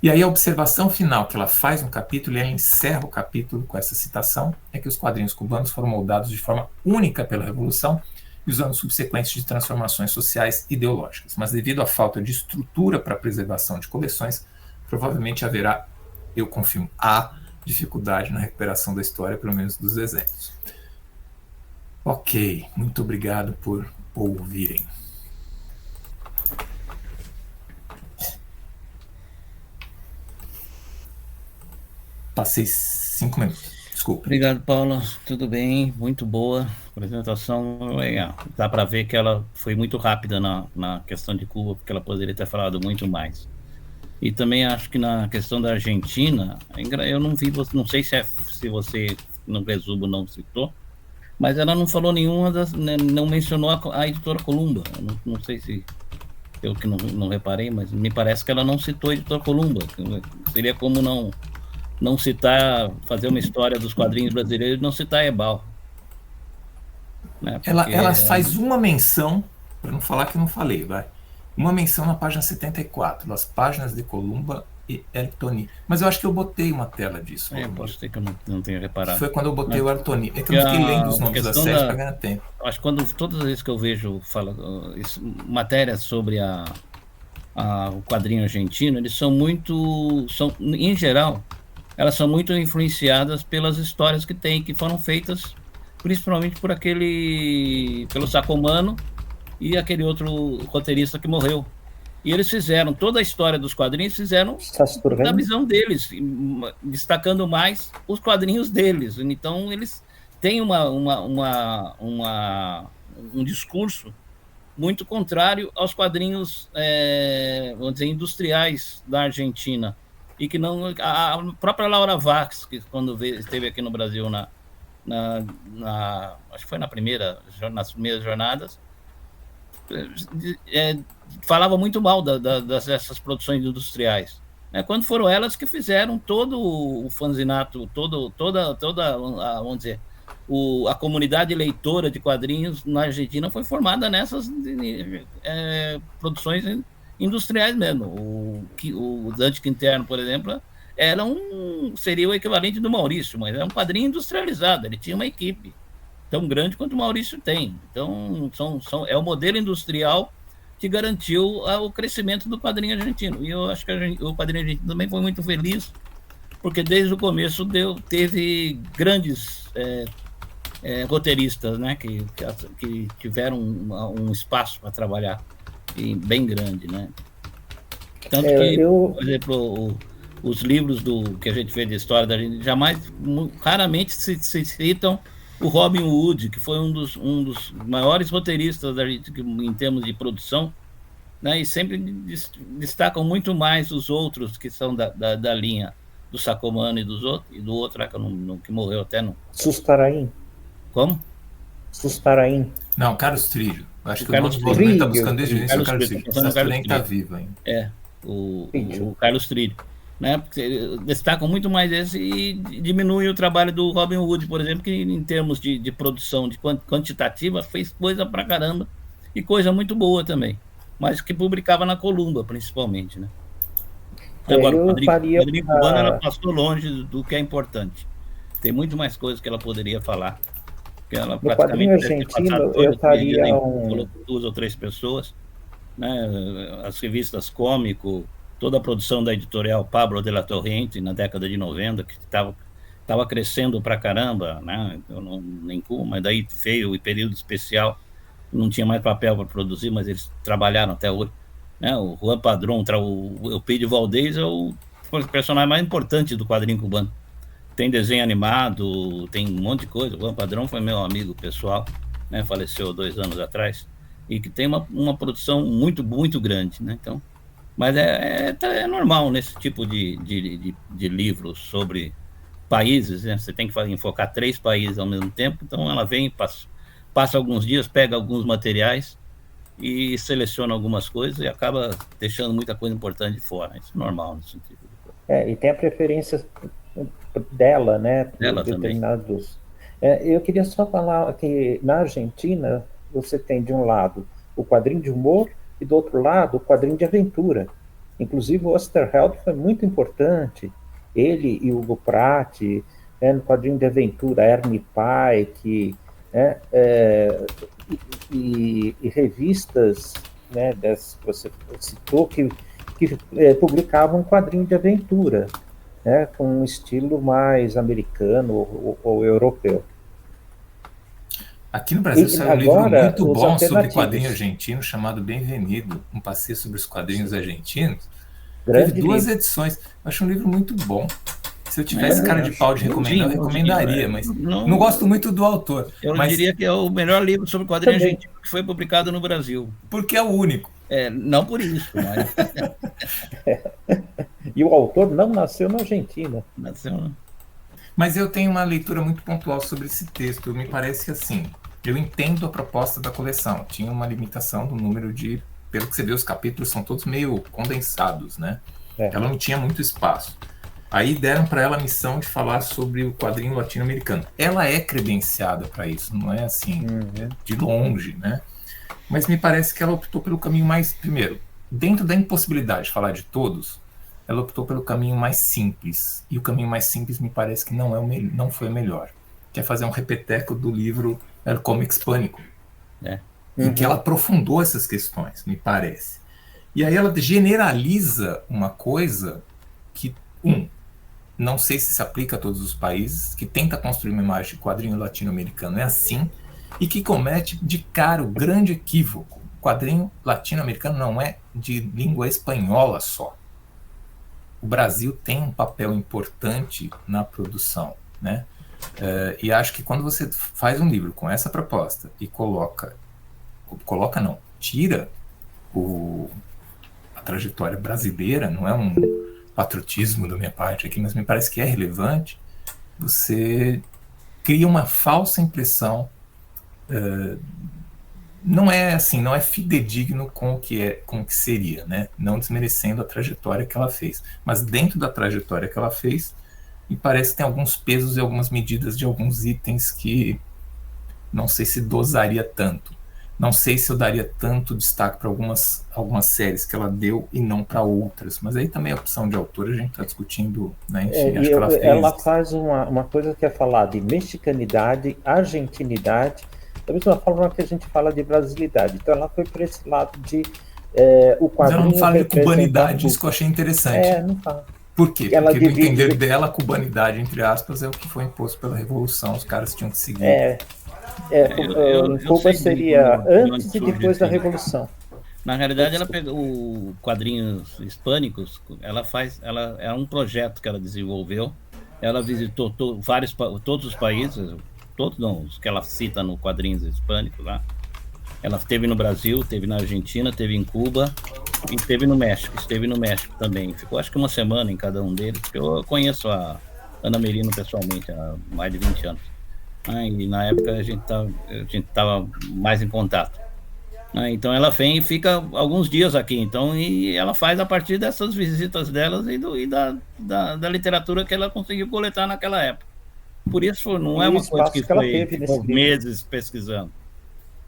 Speaker 2: E aí a observação final que ela faz no capítulo, e ela encerra o capítulo com essa citação, é que os quadrinhos cubanos foram moldados de forma única pela Revolução e os anos subsequentes de transformações sociais ideológicas. Mas devido à falta de estrutura para a preservação de coleções, provavelmente haverá, eu confirmo, há dificuldade na recuperação da história, pelo menos dos exemplos. Ok, muito obrigado por ouvirem. Passei 5 minutos. Desculpa.
Speaker 1: Obrigado, Paula. Tudo bem? Muito boa. Apresentação legal. Dá para ver que ela foi muito rápida na questão de Cuba, porque ela poderia ter falado muito mais. E também acho que na questão da Argentina, eu não vi, não sei se você no resumo não citou, mas ela não falou nenhuma não mencionou a editora Columba. Eu não sei se eu que não reparei, mas me parece que ela não citou a editora Columba. Seria como não citar, fazer uma história dos quadrinhos brasileiros e não citar Ebal. Né?
Speaker 2: Ela faz uma menção, para não falar que não falei, vai. Uma menção na página 74, das páginas de Columba e Ertoni. Mas eu acho que eu botei uma tela disso.
Speaker 1: Posso ser que eu não tenha reparado.
Speaker 2: Foi quando eu botei o Ertoni. É que eu não fiquei lendo os nomes das séries para ganhar tempo.
Speaker 1: Acho que todas as vezes que eu vejo matérias sobre o quadrinho argentino, eles são em geral, elas são muito influenciadas pelas histórias que foram feitas, principalmente pelo Sacomano e aquele outro roteirista que morreu. E eles fizeram toda a história dos quadrinhos, da visão deles, destacando mais os quadrinhos deles. Então, eles têm um discurso muito contrário aos quadrinhos, vamos dizer, industriais da Argentina. E que não... A própria Laura Vaz, que quando esteve aqui no Brasil, acho que foi nas primeiras jornadas, falava muito mal dessas produções industriais. Quando foram elas que fizeram todo o fanzinato, vamos dizer, a comunidade leitora de quadrinhos na Argentina foi formada nessas produções industriais mesmo. O Dante Quintero, por exemplo, seria o equivalente do Maurício, mas era um quadrinho industrializado, ele tinha uma equipe tão grande quanto o Maurício tem. Então, é o modelo industrial que garantiu o crescimento do quadrinho argentino. E eu acho que o quadrinho argentino também foi muito feliz, porque desde o começo teve grandes roteiristas, né, que tiveram um espaço para trabalhar bem grande, né? Tanto que, por exemplo, os livros que a gente vê de história da gente, raramente se citam o Robin Hood, que foi um dos maiores roteiristas da gente em termos de produção, né? E sempre destacam muito mais os outros que são da linha do Sacomano e do outro lá que morreu até no...
Speaker 4: Sustarain.
Speaker 1: Como?
Speaker 4: Sustarain.
Speaker 2: Não, Carlos Trilho. Acho que o Carlos Trilho está buscando desde o início o Carlos Trilho. O Sustarain está vivo ainda.
Speaker 1: O Carlos Trilho. Né? Porque destacam muito mais esse e diminui o trabalho do Robin Hood, por exemplo, que em termos de produção quantitativa fez coisa pra caramba e coisa muito boa também, mas que publicava na Columba, principalmente, né? Agora, o quadrinho cubano, ela passou longe do que é importante. Tem muito mais coisas que ela poderia falar. Que ela
Speaker 4: no quadrinho argentino, eu faria
Speaker 1: falou com 2 ou 3 pessoas, né? As revistas Cômico, toda a produção da editorial Pablo de la Torrente na década de 90, que estava crescendo pra caramba, né? Nem Cuba, mas daí veio o período especial, não tinha mais papel para produzir, mas eles trabalharam até hoje, né? O Juan Padrón, o Eupídio Valdez é o personagem mais importante do quadrinho cubano. Tem desenho animado, tem um monte de coisa. O Juan Padrón foi meu amigo pessoal, né? Faleceu 2 anos atrás, e que tem uma produção muito, muito grande, né? Então, mas é normal nesse tipo de livros sobre países, né? Você tem que enfocar 3 países ao mesmo tempo, então ela vem, passa alguns dias, pega alguns materiais e seleciona algumas coisas e acaba deixando muita coisa importante de fora. Isso é normal nesse sentido.
Speaker 4: E tem a preferência dela, né?
Speaker 1: Dela
Speaker 4: determinados. Eu queria só falar que na Argentina você tem de um lado o quadrinho de humor e do outro lado o quadrinho de aventura. Inclusive o Osterheld foi muito importante, ele e o Hugo Pratt, no quadrinho de aventura, Ernie Pike, e revistas, né, dessas que você citou, que publicavam um quadrinho de aventura, né, com um estilo mais americano ou europeu.
Speaker 2: Aqui no Brasil saiu um livro muito bom sobre quadrinho argentino, chamado Bem-vindo, um passeio sobre os quadrinhos argentinos. Teve 2 edições. Eu acho um livro muito bom. Se eu tivesse cara de pau de recomendar, eu recomendaria, mas não gosto muito do autor.
Speaker 1: Eu
Speaker 2: mas
Speaker 1: diria que é o melhor livro sobre quadrinho argentino que foi publicado no Brasil.
Speaker 2: Porque é o único.
Speaker 1: Não por isso, mas...
Speaker 4: E o autor não nasceu na Argentina.
Speaker 1: Nasceu.
Speaker 2: Mas eu tenho uma leitura muito pontual sobre esse texto. Me parece assim, eu entendo a proposta da coleção. Tinha uma limitação do número de... Pelo que você vê, os capítulos são todos meio condensados, né? Ela não tinha muito espaço. Aí deram para ela a missão de falar sobre o quadrinho latino-americano. Ela é credenciada para isso, não é assim, de longe, né? Mas me parece que ela optou pelo caminho mais... Primeiro, dentro da impossibilidade de falar de todos, ela optou pelo caminho mais simples. E o caminho mais simples me parece que não foi o melhor. Que é fazer um repeteco do livro El Cómic Hispânico. Em que ela aprofundou essas questões, me parece. E aí ela generaliza uma coisa que, não sei se aplica a todos os países, que tenta construir uma imagem de quadrinho latino-americano é assim, e que comete de cara o grande equívoco. O quadrinho latino-americano não é de língua espanhola só. O Brasil tem um papel importante na produção, né? E acho que quando você faz um livro com essa proposta e tira a trajetória brasileira, não é um patriotismo da minha parte aqui, mas me parece que é relevante, você cria uma falsa impressão, não é assim, não é fidedigno com o que seria, né? Não desmerecendo a trajetória que ela fez, mas dentro da trajetória que ela fez, me parece que tem alguns pesos e algumas medidas de alguns itens que não sei se dosaria tanto. Não sei se eu daria tanto destaque para algumas séries que ela deu e não para outras. Mas aí também é opção de autor, a gente está discutindo, né? Enfim, acho que
Speaker 4: ela faz uma coisa que é falar de mexicanidade, argentinidade, da mesma forma que a gente fala de brasilidade. Então ela foi para esse lado de o quadrinho...
Speaker 2: Mas ela não fala de cubanidade, isso que eu achei interessante.
Speaker 4: Não fala.
Speaker 2: Por quê? Porque no entender dela, a cubanidade, entre aspas, é o que foi imposto pela Revolução, os caras tinham que seguir.
Speaker 4: Cuba seria antes e depois da Revolução.
Speaker 1: Na realidade, ela pegou quadrinhos hispânicos, é um projeto que ela desenvolveu, ela visitou todos os países, todos não, os que ela cita no Quadrinhos Hispânicos lá. Ela esteve no Brasil, esteve na Argentina, esteve em Cuba e esteve no México também. Ficou acho que uma semana em cada um deles, porque eu conheço a Ana Merino pessoalmente há mais de 20 anos. E na época a gente estava mais em contato. Então ela vem e fica alguns dias aqui, e ela faz a partir dessas visitas delas e da literatura que ela conseguiu coletar naquela época. Por isso não é uma coisa que foi meses pesquisando.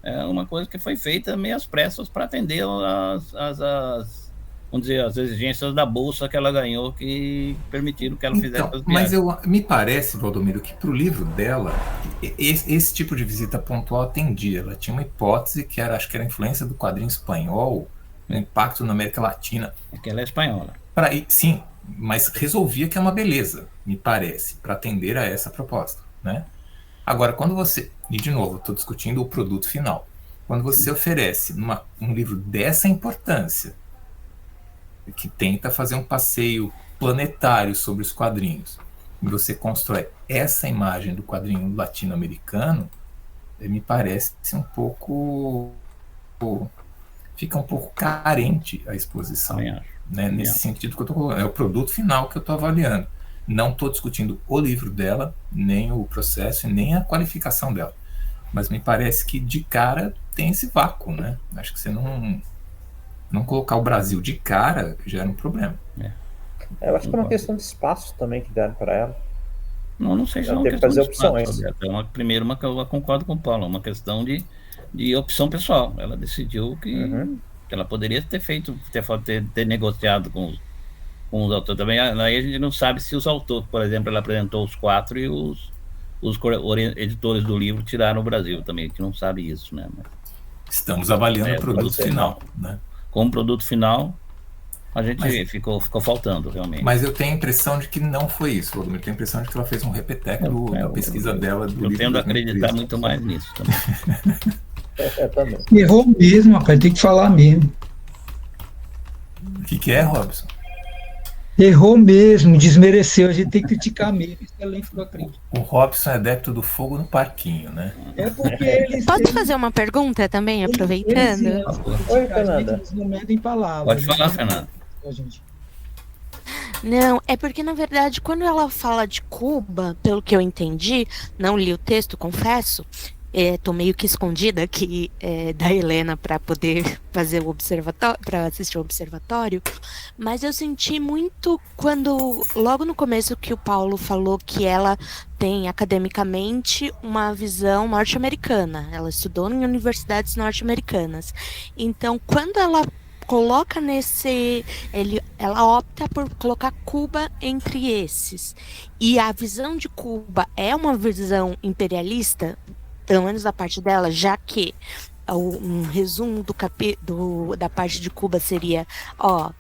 Speaker 1: É uma coisa que foi feita meio às pressas para atender vamos dizer, as exigências da bolsa que ela ganhou, que permitiram que ela fizesse as viagens.
Speaker 2: Mas me parece, Valdomiro, que para o livro dela, esse tipo de visita pontual atendia. Ela tinha uma hipótese que acho que era a influência do quadrinho espanhol, o impacto na América Latina.
Speaker 1: É que ela é espanhola.
Speaker 2: Sim, mas resolvia que é uma beleza, me parece, para atender a essa proposta, né? Agora, quando você... E, de novo, estou discutindo o produto final. Quando você oferece um livro dessa importância, que tenta fazer um passeio planetário sobre os quadrinhos, e você constrói essa imagem do quadrinho latino-americano, me parece um pouco... Fica um pouco carente a exposição. Né? Nesse sentido que eu estou colocando. É o produto final que eu estou avaliando. Não estou discutindo o livro dela, nem o processo, nem a qualificação dela. Mas me parece que de cara tem esse vácuo, né? Acho que você não colocar o Brasil de cara gera um problema.
Speaker 4: Eu acho que é uma questão de espaço também que deram para ela.
Speaker 1: Não sei se
Speaker 4: ela tem que fazer opções.
Speaker 1: Primeiro, eu concordo com o Paulo, é uma questão de opção pessoal. Ela decidiu que ela poderia ter negociado com os autores também. Aí a gente não sabe se os autores, por exemplo, ela apresentou os 4 e os editores do livro tiraram o Brasil também, a gente não sabe isso, né? Mas
Speaker 2: estamos avaliando o produto final, né?
Speaker 1: Como produto final, a gente ficou faltando, realmente.
Speaker 2: Mas eu tenho a impressão de que não foi isso, Valdomiro. Eu tenho a impressão de que ela fez um repeteco da pesquisa dela do livro.
Speaker 1: Eu tendo a acreditar muito mais nisso também.
Speaker 4: Também.
Speaker 5: Errou mesmo, rapaz, tem que falar mesmo.
Speaker 2: O que é, Robson?
Speaker 5: Errou mesmo, desmereceu, a gente tem que criticar mesmo. Excelente sua crítica.
Speaker 2: O Robson é adepto do fogo no parquinho, né?
Speaker 5: É porque eles.
Speaker 6: Posso fazer uma pergunta também, aproveitando?
Speaker 4: Oi, Fernanda.
Speaker 5: Eles não medem palavras.
Speaker 1: Pode falar, Fernanda.
Speaker 5: Gente.
Speaker 6: Não, é porque, na verdade, quando ela fala de Cuba, pelo que eu entendi, não li o texto, confesso, tô meio que escondida aqui da Helena para poder fazer o observatório, para assistir o observatório, mas eu senti muito quando, logo no começo, que o Paulo falou que ela tem academicamente uma visão norte-americana, ela estudou em universidades norte-americanas. Então, quando ela coloca ela opta por colocar Cuba entre esses. E a visão de Cuba é uma visão imperialista, pelo menos da parte dela, já que um resumo da parte de Cuba seria,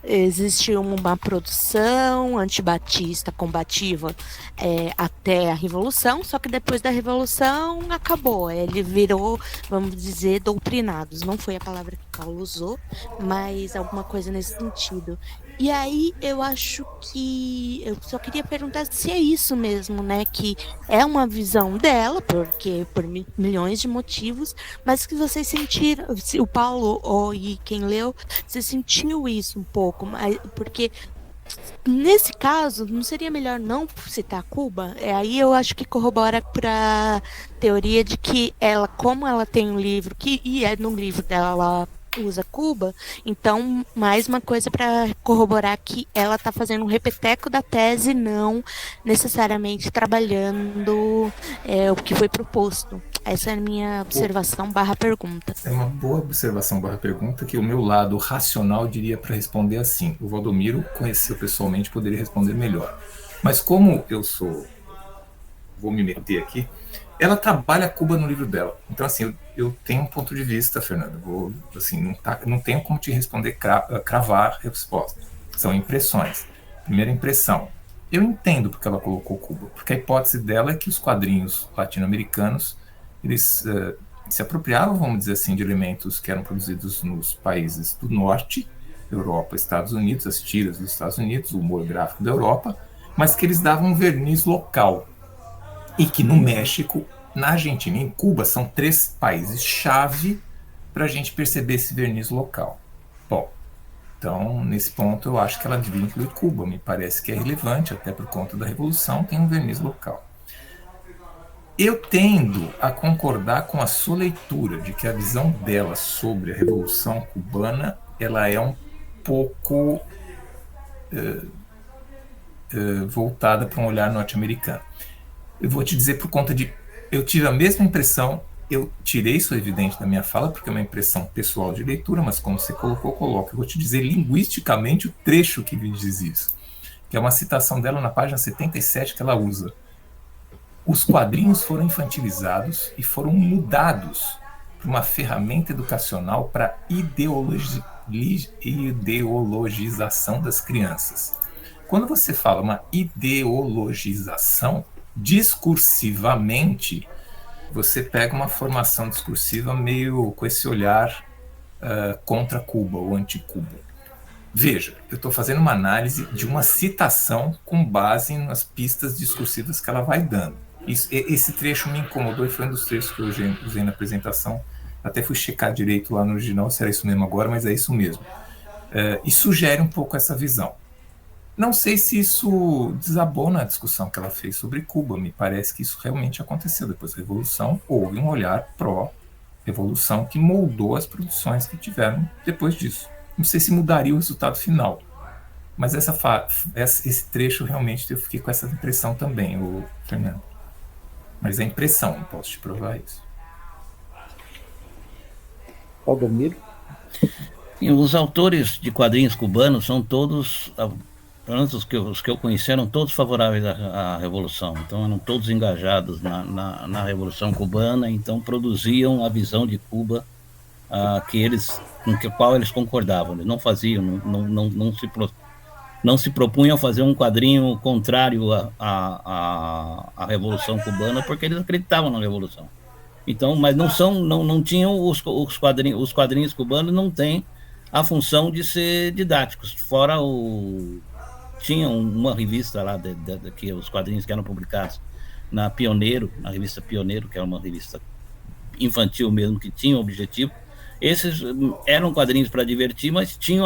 Speaker 6: existe uma produção antibatista combativa até a Revolução, só que depois da Revolução acabou, ele virou, vamos dizer, doutrinados, não foi a palavra que Paulo usou, mas alguma coisa nesse sentido. E aí eu acho que eu só queria perguntar se é isso mesmo, né, que é uma visão dela, porque por milhões de motivos, mas que vocês sentiram, o Paulo e quem leu, você sentiu isso um pouco, porque nesse caso, não seria melhor não citar Cuba? Aí eu acho que corrobora para a teoria de que ela, como ela tem um livro, e no livro dela ela usa Cuba, então mais uma coisa para corroborar que ela está fazendo um repeteco da tese, não necessariamente trabalhando o que foi proposto. Essa é a minha observação / pergunta.
Speaker 2: É uma boa observação / pergunta que o meu lado racional diria para responder assim. O Valdomiro conheceu pessoalmente, poderia responder melhor. Mas como eu vou me meter aqui, ela trabalha Cuba no livro dela. Então, assim, eu tenho um ponto de vista, Fernando. Não tenho como te responder, cravar a resposta. São impressões. Primeira impressão. Eu entendo porque ela colocou Cuba. Porque a hipótese dela é que os quadrinhos latino-americanos, eles se apropriavam, vamos dizer assim, de elementos que eram produzidos nos países do norte, Europa, Estados Unidos, as tiras dos Estados Unidos, o humor gráfico da Europa, mas que eles davam um verniz local. E que no México, na Argentina e em Cuba são 3 países-chave para a gente perceber esse verniz local. Bom, então, nesse ponto, eu acho que ela devia incluir Cuba. Me parece que é relevante, até por conta da Revolução, tem um verniz local. Eu tendo a concordar com a sua leitura de que a visão dela sobre a Revolução Cubana ela é um pouco voltada para um olhar norte-americano. Eu vou te dizer por conta de... Eu tive a mesma impressão, eu tirei isso evidente da minha fala, porque é uma impressão pessoal de leitura, mas como você colocou, coloca. Eu vou te dizer linguisticamente o trecho que me diz isso, que é uma citação dela na página 77 que ela usa. Os quadrinhos foram infantilizados e foram mudados para uma ferramenta educacional para ideologização das crianças. Quando você fala uma ideologização, discursivamente, você pega uma formação discursiva meio com esse olhar contra Cuba ou anti-Cuba. Veja, eu estou fazendo uma análise de uma citação com base nas pistas discursivas que ela vai dando. Esse trecho me incomodou e foi um dos trechos que eu usei na apresentação. Até fui checar direito lá no original se era isso mesmo agora, mas é isso mesmo. E sugere um pouco essa visão. Não sei se isso desabona a discussão que ela fez sobre Cuba. Me parece que isso realmente aconteceu. Depois da Revolução, houve um olhar pró-revolução que moldou as produções que tiveram depois disso. Não sei se mudaria o resultado final. Mas esse trecho realmente eu fiquei com essa impressão também, Fernando. Mas é impressão, não posso te provar isso.
Speaker 4: Valdomiro?
Speaker 1: Os autores de quadrinhos cubanos são todos... Pelo menos os que eu conheci eram todos favoráveis à Revolução, então eram todos engajados na Revolução Cubana, então produziam a visão de Cuba com a qual eles concordavam. Eles não faziam, não se propunham a fazer um quadrinho contrário à Revolução Cubana, porque eles acreditavam na Revolução. Então, mas não tinham os quadrinhos cubanos não têm a função de ser didáticos, fora tinham uma revista lá, que os quadrinhos que eram publicados na Pioneiro, na revista Pioneiro, que era uma revista infantil mesmo, que tinha o objetivo. Esses eram quadrinhos para divertir, mas tinham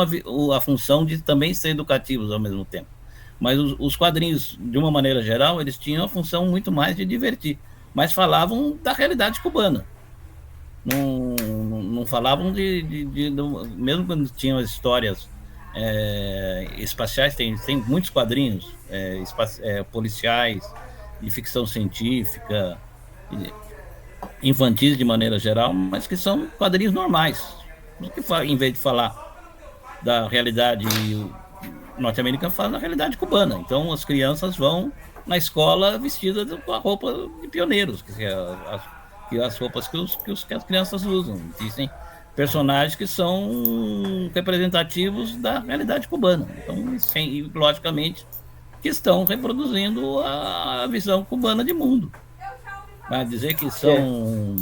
Speaker 1: a função de também ser educativos ao mesmo tempo. Mas os quadrinhos, de uma maneira geral, eles tinham a função muito mais de divertir, mas falavam da realidade cubana. Não falavam mesmo quando tinham as histórias espaciais, tem muitos quadrinhos policiais, de ficção científica, infantis de maneira geral, mas que são quadrinhos normais, em vez de falar da realidade norte-americana, fala da realidade cubana. Então as crianças vão na escola vestidas com a roupa de pioneiros, que as roupas que as crianças usam. Existem personagens que são representativos da realidade cubana. Então, logicamente, que estão reproduzindo a visão cubana de mundo. Mas dizer que são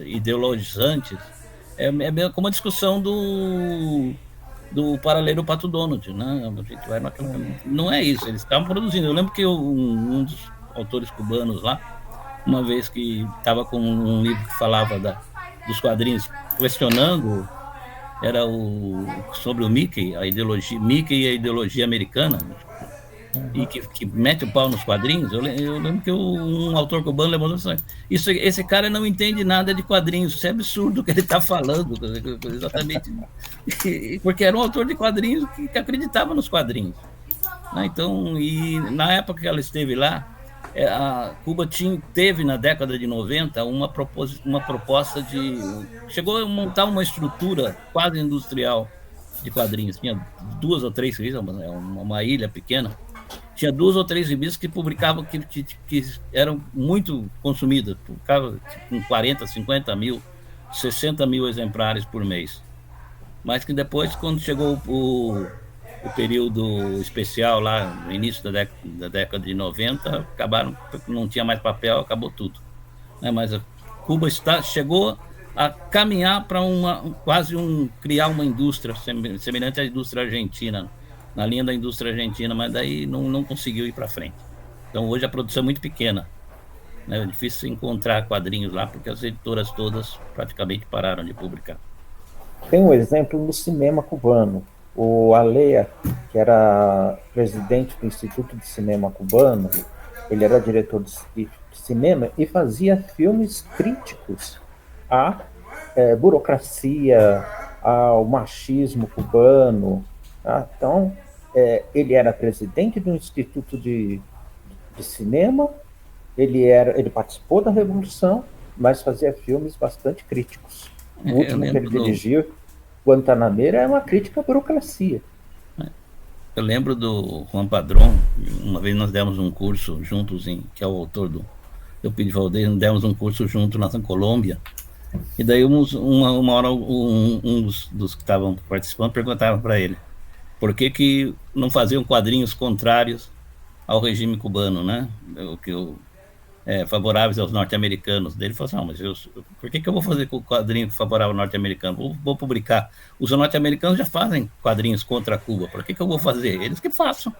Speaker 1: ideologizantes é como a discussão do paralelo Pato Donald, né? Não é isso, eles estavam produzindo. Eu lembro que um dos autores cubanos lá, uma vez que estava com um livro que falava dos quadrinhos, questionando, era sobre o Mickey, Mickey e a ideologia americana, e que mete o pau nos quadrinhos. Eu lembro que um autor cubano levantou isso, esse cara não entende nada de quadrinhos, isso é absurdo o que ele está falando, exatamente, porque era um autor de quadrinhos que acreditava nos quadrinhos, né? Então, e na época que ela esteve lá, a Cuba teve na década de 90 uma proposta chegou a montar uma estrutura quase industrial de quadrinhos. Tinha 2 ou 3 revistas, uma ilha pequena, tinha 2 ou 3 revistas que publicavam, que eram muito consumidas, publicavam com 40, 50 mil, 60 mil exemplares por mês. Mas que depois, quando chegou o período especial lá no início da década de 90, acabaram, não tinha mais papel, acabou tudo, né? Mas a Cuba chegou a caminhar para criar uma indústria semelhante à indústria argentina, na linha da indústria argentina, mas daí não conseguiu ir para frente. Então hoje a produção é muito pequena, né? É difícil encontrar quadrinhos lá, porque as editoras todas praticamente pararam de publicar.
Speaker 4: Tem um exemplo no cinema cubano. O Alea, que era presidente do Instituto de Cinema Cubano, ele era diretor de cinema e fazia filmes críticos à burocracia, ao machismo cubano. Tá? Então, ele era presidente do Instituto de Cinema, ele participou da Revolução, mas fazia filmes bastante críticos. O último que ele dirigiu, Guantanameira, é uma crítica à burocracia.
Speaker 1: Eu lembro do Juan Padrón. Uma vez nós demos um curso juntos, que é o autor do Eupidio Valdez, nós demos um curso junto na Colômbia, e daí uma hora dos que estavam participando perguntavam para ele por que não faziam quadrinhos contrários ao regime cubano, né? Favoráveis aos norte-americanos. Ele falou assim, mas por que eu vou fazer com o quadrinho favorável ao norte-americano? Vou publicar. Os norte-americanos já fazem quadrinhos contra Cuba, por que eu vou fazer? Eles que façam.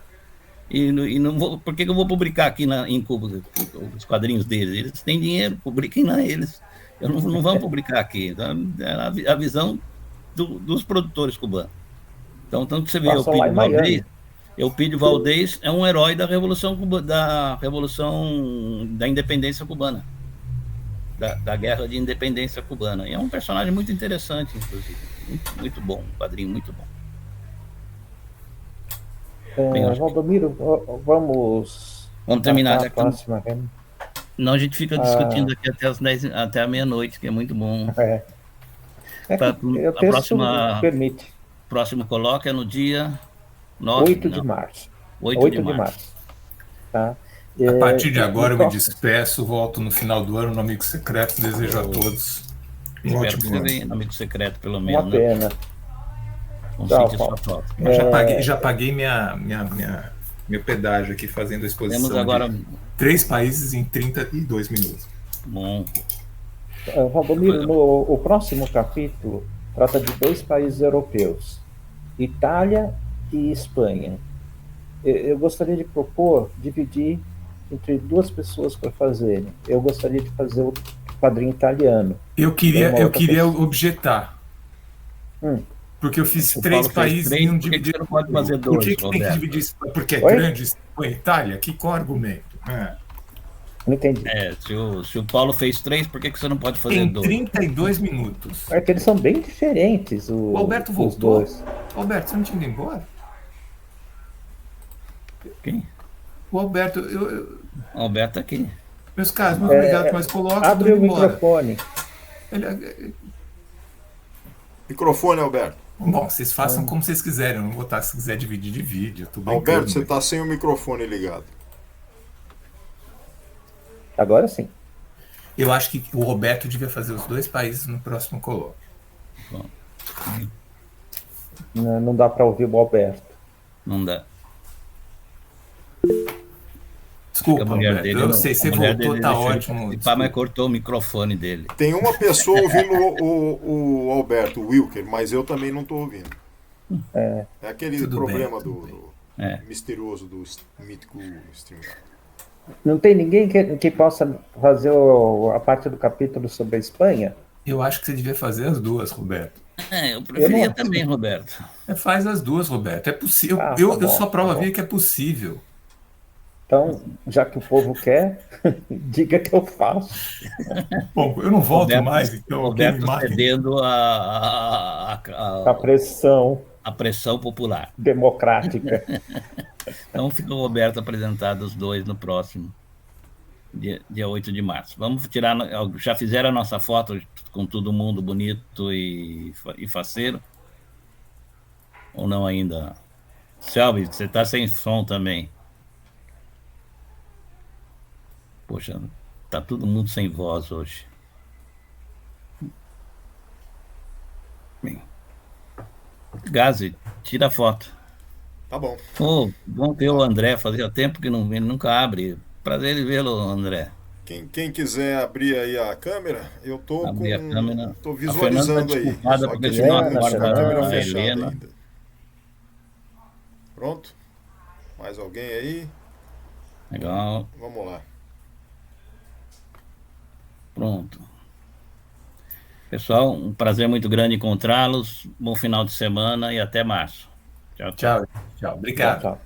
Speaker 1: E não vou, por que eu vou publicar aqui em Cuba os quadrinhos deles? Eles têm dinheiro, publiquem lá eles. Não vão publicar aqui. Então, é a visão dos produtores cubanos. Então, tanto que você vê Eupidio Valdez é um herói da Revolução da Independência Cubana, da Guerra de Independência Cubana. E é um personagem muito interessante, inclusive. Muito, muito bom, um quadrinho muito bom.
Speaker 4: Valdomiro, vamos
Speaker 1: terminar já.
Speaker 4: Próxima.
Speaker 1: Não, a gente fica discutindo aqui até a meia-noite, que é muito bom.
Speaker 4: O texto permite.
Speaker 1: Próximo colóquio é no dia
Speaker 4: 8 de março.
Speaker 1: 8 de março.
Speaker 4: Tá?
Speaker 2: A partir de agora eu me despeço, volto no final do ano no Amigo Secreto, desejo a todos um ótimo
Speaker 1: que você venha no Amigo Secreto, pelo
Speaker 4: menos. Uma pena.
Speaker 2: Eu já paguei meu pedágio aqui fazendo a exposição.
Speaker 1: Temos agora
Speaker 2: 3 países em 32 minutos.
Speaker 1: Bom.
Speaker 4: Valdomiro, o próximo capítulo trata de 2 países europeus, Itália e Espanha. eu gostaria de propor dividir entre 2 pessoas para fazerem. Eu gostaria de fazer o quadrinho italiano.
Speaker 2: Eu queria objetar. Porque eu fiz
Speaker 1: O
Speaker 2: 3
Speaker 1: Paulo fez
Speaker 2: países e
Speaker 1: 3,
Speaker 2: não
Speaker 1: por que
Speaker 2: dividi.
Speaker 1: você não pode fazer
Speaker 2: Por
Speaker 1: 2,
Speaker 2: que tem que
Speaker 1: Roberto?
Speaker 2: dividir isso? Porque é
Speaker 4: Oi?
Speaker 2: grande, foi Itália? Que qual argumento?
Speaker 4: Não entendi.
Speaker 1: Se o Paulo fez 3, por que você não pode fazer
Speaker 2: Tem
Speaker 1: 2?
Speaker 2: 32 minutos.
Speaker 4: É que eles são bem diferentes,
Speaker 2: O Alberto
Speaker 4: os
Speaker 2: voltou?
Speaker 4: dois.
Speaker 2: Alberto, você não tinha ido embora?
Speaker 1: Quem?
Speaker 2: O Alberto,
Speaker 1: O Alberto tá aqui.
Speaker 2: meus caros, muito obrigado, mas coloca
Speaker 4: Abre o
Speaker 2: embora.
Speaker 4: microfone.
Speaker 3: Microfone, Alberto.
Speaker 2: Bom, vocês façam como vocês quiserem. Eu não vou estar, se quiser dividir, divide. Eu tô brincando,
Speaker 3: Alberto, você
Speaker 2: mas-
Speaker 3: está sem o microfone ligado.
Speaker 4: Agora sim.
Speaker 2: Eu acho que o Roberto devia fazer os 2 países no próximo colóquio.
Speaker 4: Não dá para ouvir o Alberto.
Speaker 1: Não dá.
Speaker 2: Desculpa,
Speaker 1: A mulher
Speaker 2: Alberto.
Speaker 1: dele
Speaker 2: Eu
Speaker 1: não-
Speaker 2: sei, você
Speaker 1: a mulher
Speaker 2: voltou,
Speaker 1: dele
Speaker 2: tá
Speaker 1: deixou ele
Speaker 2: ótimo.
Speaker 1: participar, mas cortou o microfone dele.
Speaker 3: Tem uma pessoa ouvindo o Alberto, o Wilker, mas eu também não estou ouvindo. É aquele
Speaker 2: Tudo
Speaker 3: problema
Speaker 2: bem, tudo
Speaker 3: do
Speaker 1: É.
Speaker 3: misterioso do mítico StreamYard.
Speaker 4: Não tem ninguém que possa fazer a parte do capítulo sobre a Espanha?
Speaker 2: Eu acho que você devia fazer as 2, Roberto.
Speaker 1: Eu preferia
Speaker 4: Eu não-
Speaker 1: também, Roberto.
Speaker 2: Faz as 2, Roberto. É possível.
Speaker 4: Ah, tá
Speaker 2: eu
Speaker 4: bom,
Speaker 2: sou a prova
Speaker 4: tá bom.
Speaker 2: viva que é possível.
Speaker 4: Então, já que o povo quer, diga que eu faço.
Speaker 2: Bom, eu não volto
Speaker 1: Roberto-
Speaker 2: mais, então quem
Speaker 1: Roberto
Speaker 2: me mata.
Speaker 1: cedendo
Speaker 4: A pressão
Speaker 1: a pressão popular.
Speaker 4: democrática.
Speaker 1: Então fica o Roberto apresentado os 2 no próximo, dia 8 de março. Vamos tirar, já fizeram a nossa foto com todo mundo bonito e faceiro? Ou não ainda? Selby, você está sem som também. Poxa, tá todo mundo sem voz hoje. Bem, Gazi, tira a foto.
Speaker 3: Tá bom.
Speaker 1: Vamos ver o André, fazia tempo que ele nunca abre. Prazer em vê-lo, André.
Speaker 3: Quem quiser abrir aí a câmera, eu tô
Speaker 1: Abrir a câmera.
Speaker 3: tô
Speaker 1: A Fernanda
Speaker 3: visualizando
Speaker 1: tá
Speaker 3: aí.
Speaker 1: desculpada
Speaker 3: Só
Speaker 1: porque
Speaker 3: que
Speaker 1: senão
Speaker 3: a gente
Speaker 4: acorda
Speaker 3: tá com a câmera
Speaker 1: a
Speaker 3: fechada
Speaker 1: Helena.
Speaker 3: ainda. Pronto? Mais alguém aí?
Speaker 1: Legal,
Speaker 3: Vamos lá.
Speaker 1: pronto. Pessoal, um prazer muito grande encontrá-los. Bom final de semana e até março. Tchau, tchau.
Speaker 2: Tchau, tchau. Obrigado.
Speaker 4: Tchau.